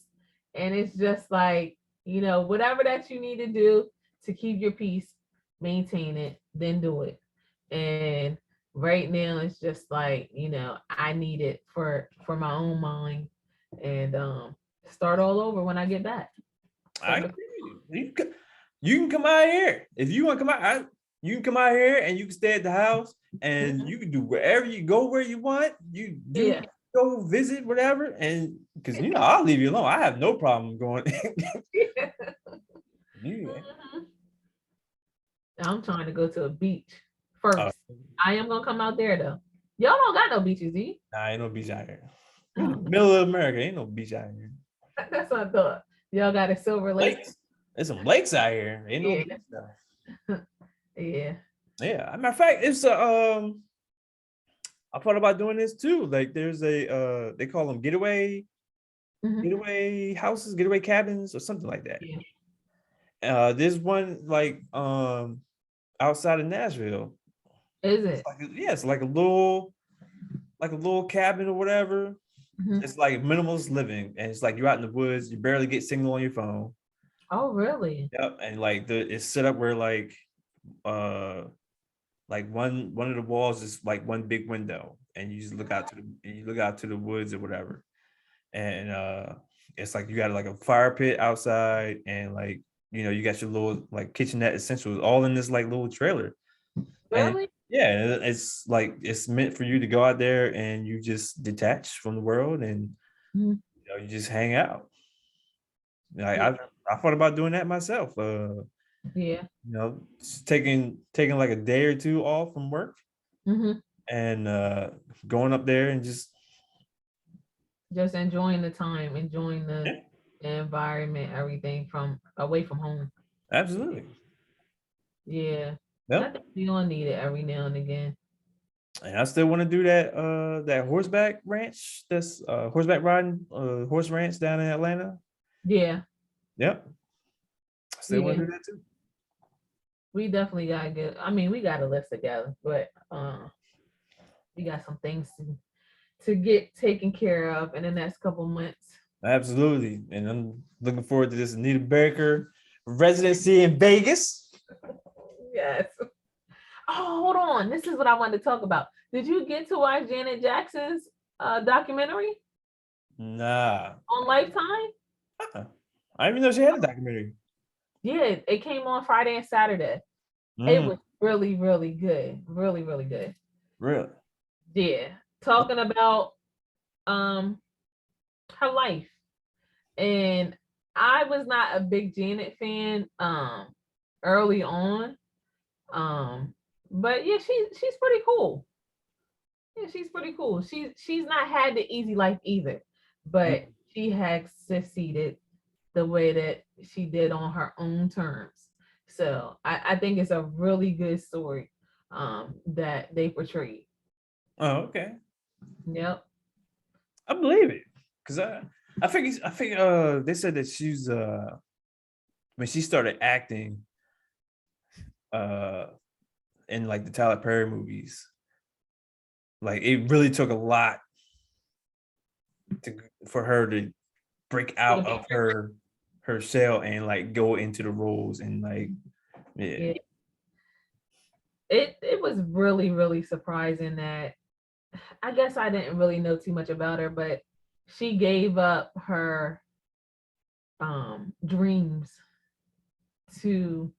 And it's just like, whatever that you need to do to keep your peace, maintain it, then do it. And right now it's just like, I need it for my own mind and start all over when I get back I from the. agree. You can come out here if you want to come out. You can come out here and you can stay at the house and you can do wherever you go where you want. You Yeah. go visit whatever, and because I'll leave you alone. I have no problem going. Yeah. Mhm. I'm trying to go to a beach Oh, first. I am gonna come out there though. Y'all don't got no beaches, do you? nah, ain't no beach out here. In the Oh, middle of America, ain't no beach out here. that's what I thought. Y'all got a Silver Lake. Lakes. There's some lakes out here. Ain't no Yeah. beach though. Yeah. Yeah. As a matter of fact, it's a I thought about doing this too. Like there's a they call them Mhm. getaway houses, getaway cabins, or something like that. Yeah. There's one like outside of Nashville. Is It's it? like it's like a little cabin or whatever. Mhm. It's like minimalist living, and it's like you're out in the woods. You barely get signal on your phone. Oh, really? Yep, and like it's set up where uh like one of the walls is like one big window, and you just look out to the woods or whatever. And it's like you got like a fire pit outside, and like you got your little like kitchenette essentials all in this like little trailer. And Really? yeah, it's like it's meant for you to go out there and you just detach from the world, and Mhm. you just hang out. Like Yeah. I thought about doing that myself. Yeah. Just taking like a day or two off from work, Mhm. and going up there and just Just enjoying the time, enjoying yeah, the environment, everything from away from home. absolutely. Yeah. I Yep. think we all need it every now and again. And I still want to do that horseback ranch, that's horseback riding, horse ranch down in Atlanta. Yeah. Yep. I still want Yeah. to do that too. We definitely gotta get, I mean, we gotta live together, but we got some things to get taken care of in the next couple months. Absolutely. And I'm looking forward to this Anita Baker residency in Vegas. Yes. Oh, hold on. This is what I wanted to talk about. Did you get to watch Janet Jackson's documentary Nah. on Lifetime? Uh-uh. I didn't even know she had a documentary. Yeah, it came on Friday and Saturday. It Mm, was really, really good. Really, really good. really? Yeah. Talking about um her life. And I was not a big Janet fan early on. Um, but yeah, she's pretty cool. Yeah, she's pretty cool. She's not had the easy life either, but Mm. she has succeeded the way that she did on her own terms. So I think it's a really good story that they portrayed. Oh, okay. Yep. I believe it. Cause I think they said that she's when she started acting uh in like the Tyler Perry movies, like it really took a lot to for her to break out of her shell and like go into the roles and like yeah. Yeah. It was really, really surprising that I guess I didn't really know too much about her, but she gave up her dreams to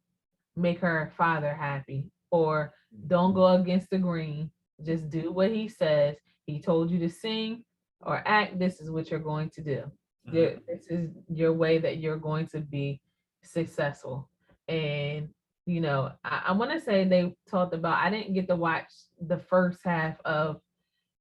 make her father happy, or don't go against the grain, just do what he says. He told you to sing or act, this is what you're going to do. Mhm. This is your way that you're going to be successful. And I want to say they talked about, I didn't get to watch the first half of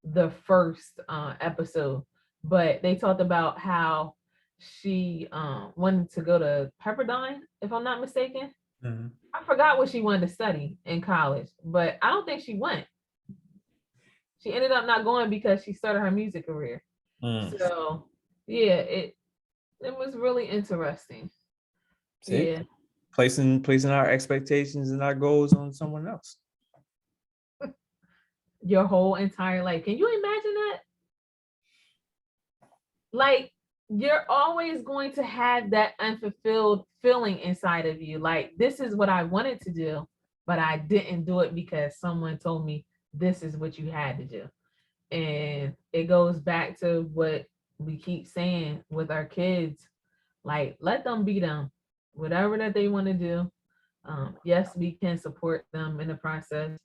the first episode, but they talked about how she wanted to go to Pepperdine, if I'm not mistaken. Mhm. I forgot what she wanted to study in college, but I don't think she went. She ended up not going because she started her music career. Mm. So yeah, it was really interesting. See, Yeah. placing our expectations and our goals on someone else. Your whole entire life. Can you imagine that? Like, you're always going to have that unfulfilled feeling inside of you. Like, this is what I wanted to do, but I didn't do it because someone told me this is what you had to do. And it goes back to what we keep saying with our kids, like, let them be them, whatever that they want to do. Yes, we can support them in the process,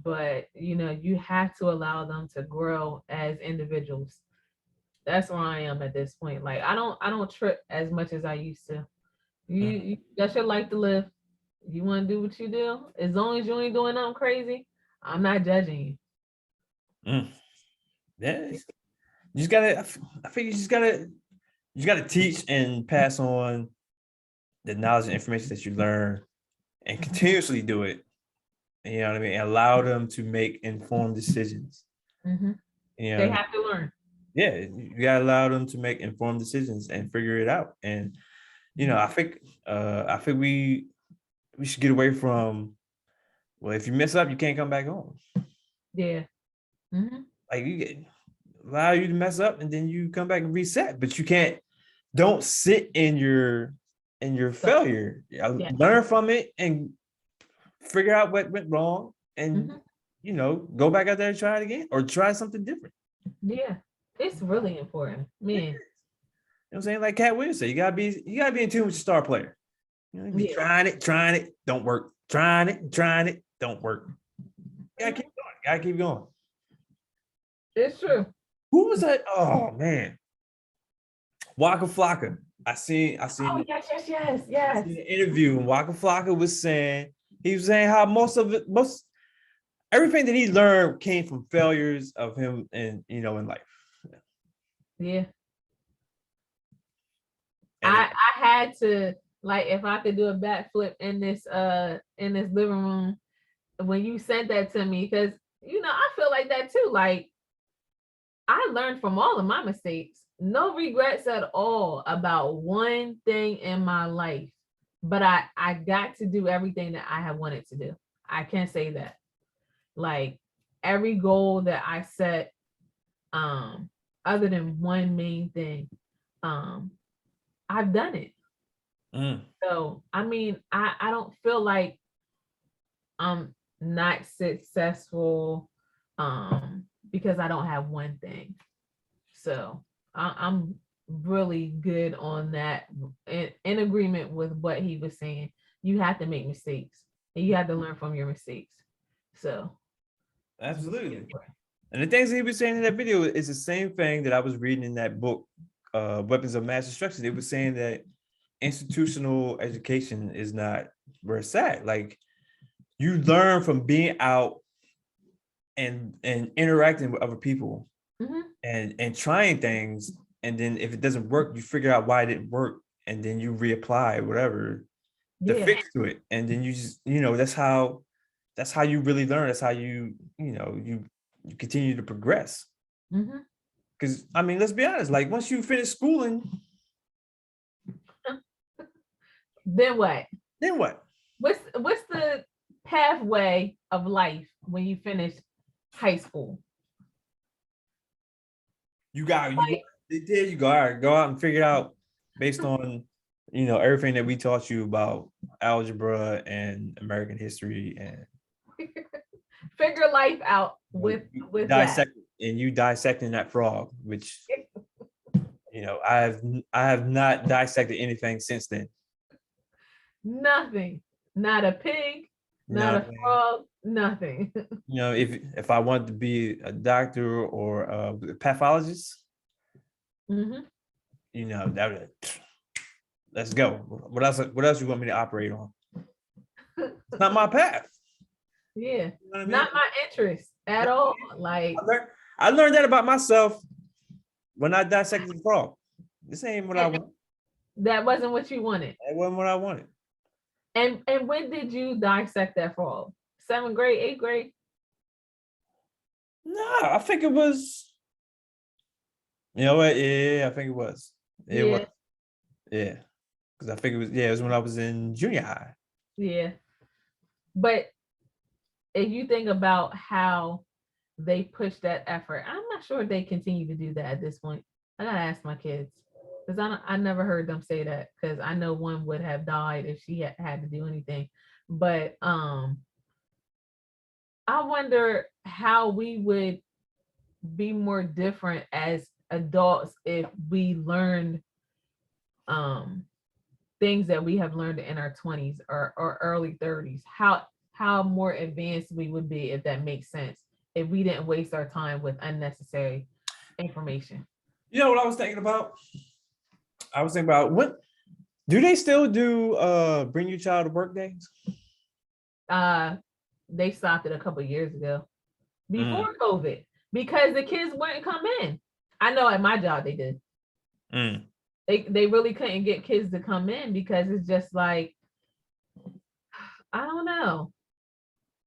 but you have to allow them to grow as individuals. That's where I am at this point. Like, I don't trip as much as I used to. You got your life to live. You want to do what you do. As long as you ain't doing nothing crazy, I'm not judging Mm. Yeah, you. you just gotta. I think you just gotta teach and pass on the knowledge and information that you learn, and continuously do it. You know what I mean? And allow them to make informed decisions. Mhm. You They know, have to learn. yeah, you gotta allow them to make informed decisions and figure it out. And you know, I think we should get away from, well, if you mess up, you can't come back home. Yeah. Mhm. Like you get allow you to mess up and then you come back and reset, but you can't. Don't sit in your So, failure. yeah. Learn from it and figure out what went wrong, and Mhm. you know, go back out there and try it again or try something different. Yeah. It's really important, You know man. what I'm saying? Like Cat Williams said, you gotta be in tune with your star player. You know, you be Yeah. trying it, don't work. Trying it, don't work. You gotta keep going. Gotta keep going. It's true. Who was that? Oh man, Waka Flocka. I Oh, seen yes, yes, yes, yes. an interview, and Waka Flocka was saying, he was saying how most everything that he learned came from failures of him, and you know, in life. Yeah. And it, I had to, like, if I could do a backflip in this living room when you sent that to me, because I feel like that too. Like, I learned from all of my mistakes. No regrets at all about one thing in my life. But I got to do everything that I have wanted to do. I can say that. Like, every goal that I set, um, other than one main thing, um, I've done it. mm, So I mean, I don't feel like I'm not successful because I don't have one thing. So I'm really good on that, in agreement with what he was saying. You have to make mistakes and you have to learn from your mistakes. So absolutely. And the things that he was saying in that video is the same thing that I was reading in that book, Weapons of Mass Destruction. It was saying that institutional education is not where it's at. Like, you learn from being out and interacting with other people mhm, and trying things, and then if it doesn't work, you figure out why it didn't work, and then you reapply whatever to yeah, fix to it, and then you just, that's how you really learn. That's how you continue to progress. mhm. Because I mean, let's be honest, like once you finish schooling, Then what? then what? What's the pathway of life when you finish high school? Like, you go, all right, go out and figure it out based on everything that we taught you about algebra and American history, and figure life out with you that. dissect and you dissecting that frog, which I have not dissected anything since then. Nothing. Not a pig, not a Nothing. frog, nothing. If I wanted to be a doctor or a pathologist, Hmm. that would, let's go. What else? What else you want me to operate on? It's not my path. Yeah. You know what I mean? Not my interest at all. Like, I learned that about myself when I dissected the frog. This ain't what I want. that wasn't what you wanted. That wasn't what I wanted. And when did you dissect that frog? 7th grade, 8th grade? No, I think it was. You know what? Yeah, I think it was. It was. Yeah, Yeah, because I think it was. Yeah, it was when I was in junior high. yeah. But if you think about how they push that effort, I'm not sure if they continue to do that at this point. I gotta ask my kids, because I never heard them say that, because I know one would have died if she had to do anything. But I wonder how we would be more different as adults if we learned um things that we have learned in our 20s or early 30s. How more advanced we would be, if that makes sense, if we didn't waste our time with unnecessary information. You know what I was thinking about? I was thinking about, what do they still do bring your child to work days? They stopped it a couple years ago, Mm, before COVID, because the kids wouldn't come in. I know at my job they did. mm. They really couldn't get kids to come in because it's just like, I don't know.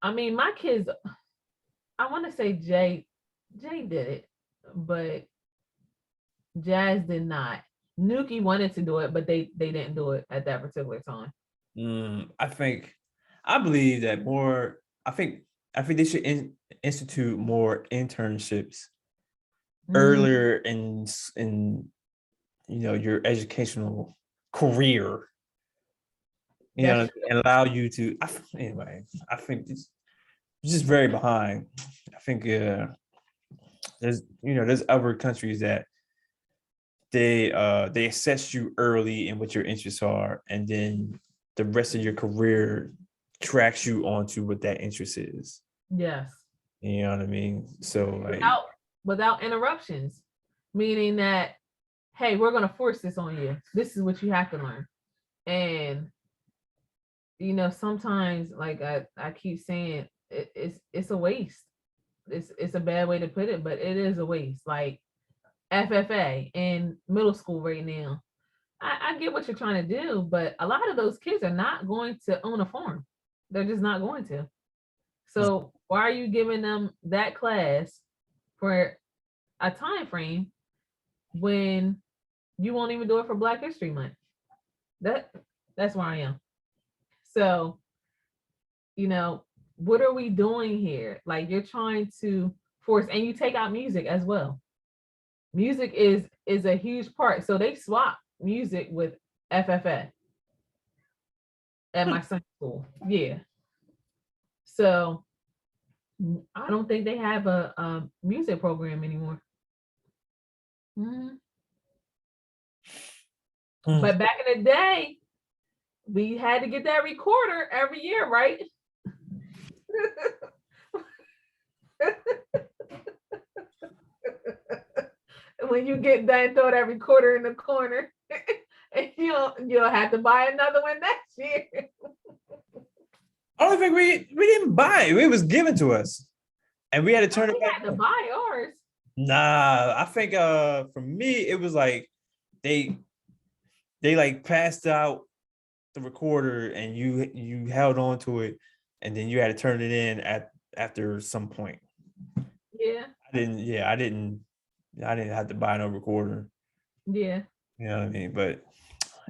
I mean, my kids, I want to say Jay Jay did it, but Jazz did not. Nuki wanted to do it, but they didn't do it at that particular time. I believe that more. I think they should institute more internships earlier in your educational career. That's And allow you to. Anyway, I think it's just very behind. I think there's other countries that they assess you early in what your interests are, and then the rest of your career tracks you onto what that interest is. yes. You know what I mean? So like, Without interruptions, meaning that, hey, we're gonna force this on you. This is what you have to learn. And sometimes, like I keep saying, it's a waste. It's a bad way to put it, but it is a waste. Like FFA in middle school right now. I get what you're trying to do, but a lot of those kids are not going to own a farm. They're just not going to. So why are you giving them that class for a time frame when you won't even do it for Black History Month? That's where I am. So, what are we doing here? Like, you're trying to force, and you take out music as well. Music is a huge part. So they swap music with FFA at my son's school. Yeah. So I don't think they have a music program anymore. But back in the day, we had to get that recorder every year, right? When you get done, throw that recorder in the corner, and you'll have to buy another one next year. I don't think we didn't buy it. It was given to us, and we had to turn it back. We had to buy ours. Nah, I think for me it was like they like passed out the recorder, and you held on to it, and then you had to turn it in after some point. Yeah. I didn't have to buy no recorder. Yeah. You know what I mean? But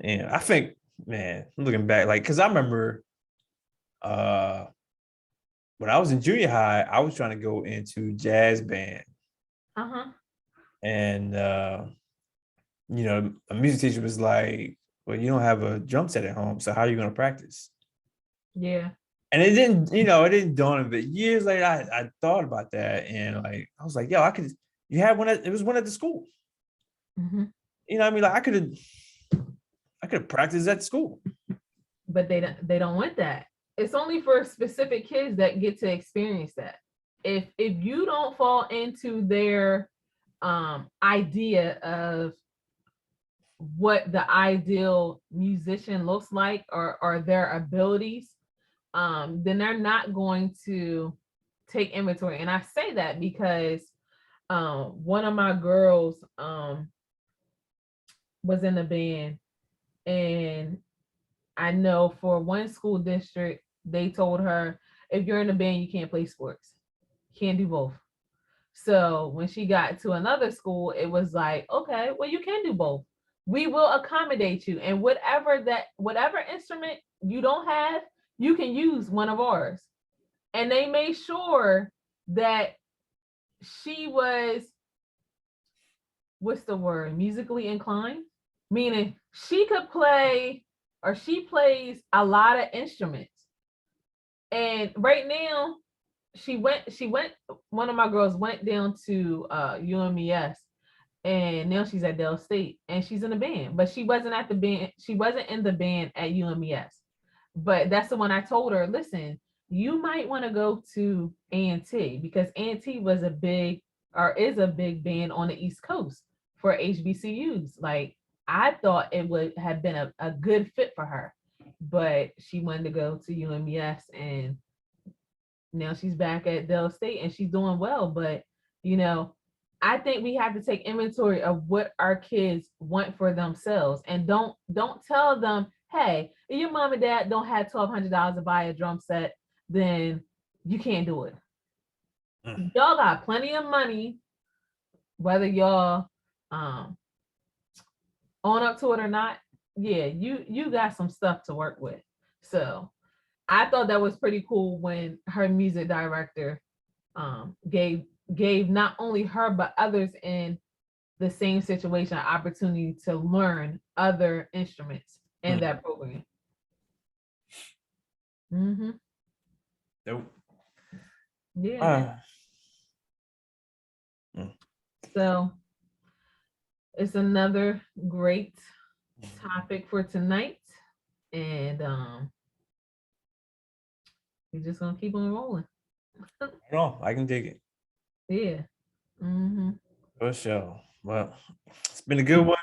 yeah, I think, man, looking back, like, because I remember when I was in junior high, I was trying to go into jazz band. And a music teacher was like, well, you don't have a drum set at home, so how are you going to practice? Yeah. And it didn't dawn on me. But years later, I thought about that, and like I was like, yo, you had one it was one at the school. You know what I mean? Like I could have practiced at school. But they don't want that. It's only for specific kids that get to experience that. If you don't fall into their idea of what the ideal musician looks like, or their abilities, then they're not going to take inventory. And I say that because one of my girls was in the band, and I know for one school district, they told her, if you're in a band, you can't play sports. You can't do both. So when she got to another school, it was like, okay, well, you can do both. We will accommodate you. And whatever instrument you don't have, you can use one of ours. And they made sure that she was, what's the word, musically inclined, meaning she could play, or she plays a lot of instruments. And right now, she went, one of my girls went down to UMES, and now she's at Dell State, and she's in a band, but she wasn't in the band at UMES. But that's the one I told her, listen, you might want to go to A&T, because A&T was is a big band on the East Coast for HBCUs. Like, I thought it would have been a good fit for her, but she wanted to go to UMES, and now she's back at Dell State and she's doing well. But I think we have to take inventory of what our kids want for themselves, and don't tell them, hey, if your mom and dad don't have $1,200 to buy a drum set, then you can't do it. Y'all got plenty of money, whether y'all own up to it or not. Yeah, you got some stuff to work with. So I thought that was pretty cool when her music director gave not only her but others in the same situation an opportunity to learn other instruments in that program. Mm-hmm. Nope. Yeah. So it's another great topic for tonight. And we're just gonna keep on rolling. No, I can dig it. Yeah. Mm-hmm. For sure. Well, it's been a good one.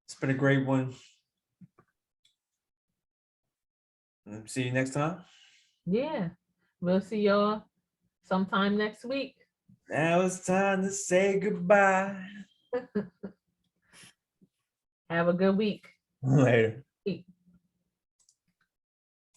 It's been a great one. See you next time. Yeah. We'll see y'all sometime next week. Now it's time to say goodbye. Have a good week. Later.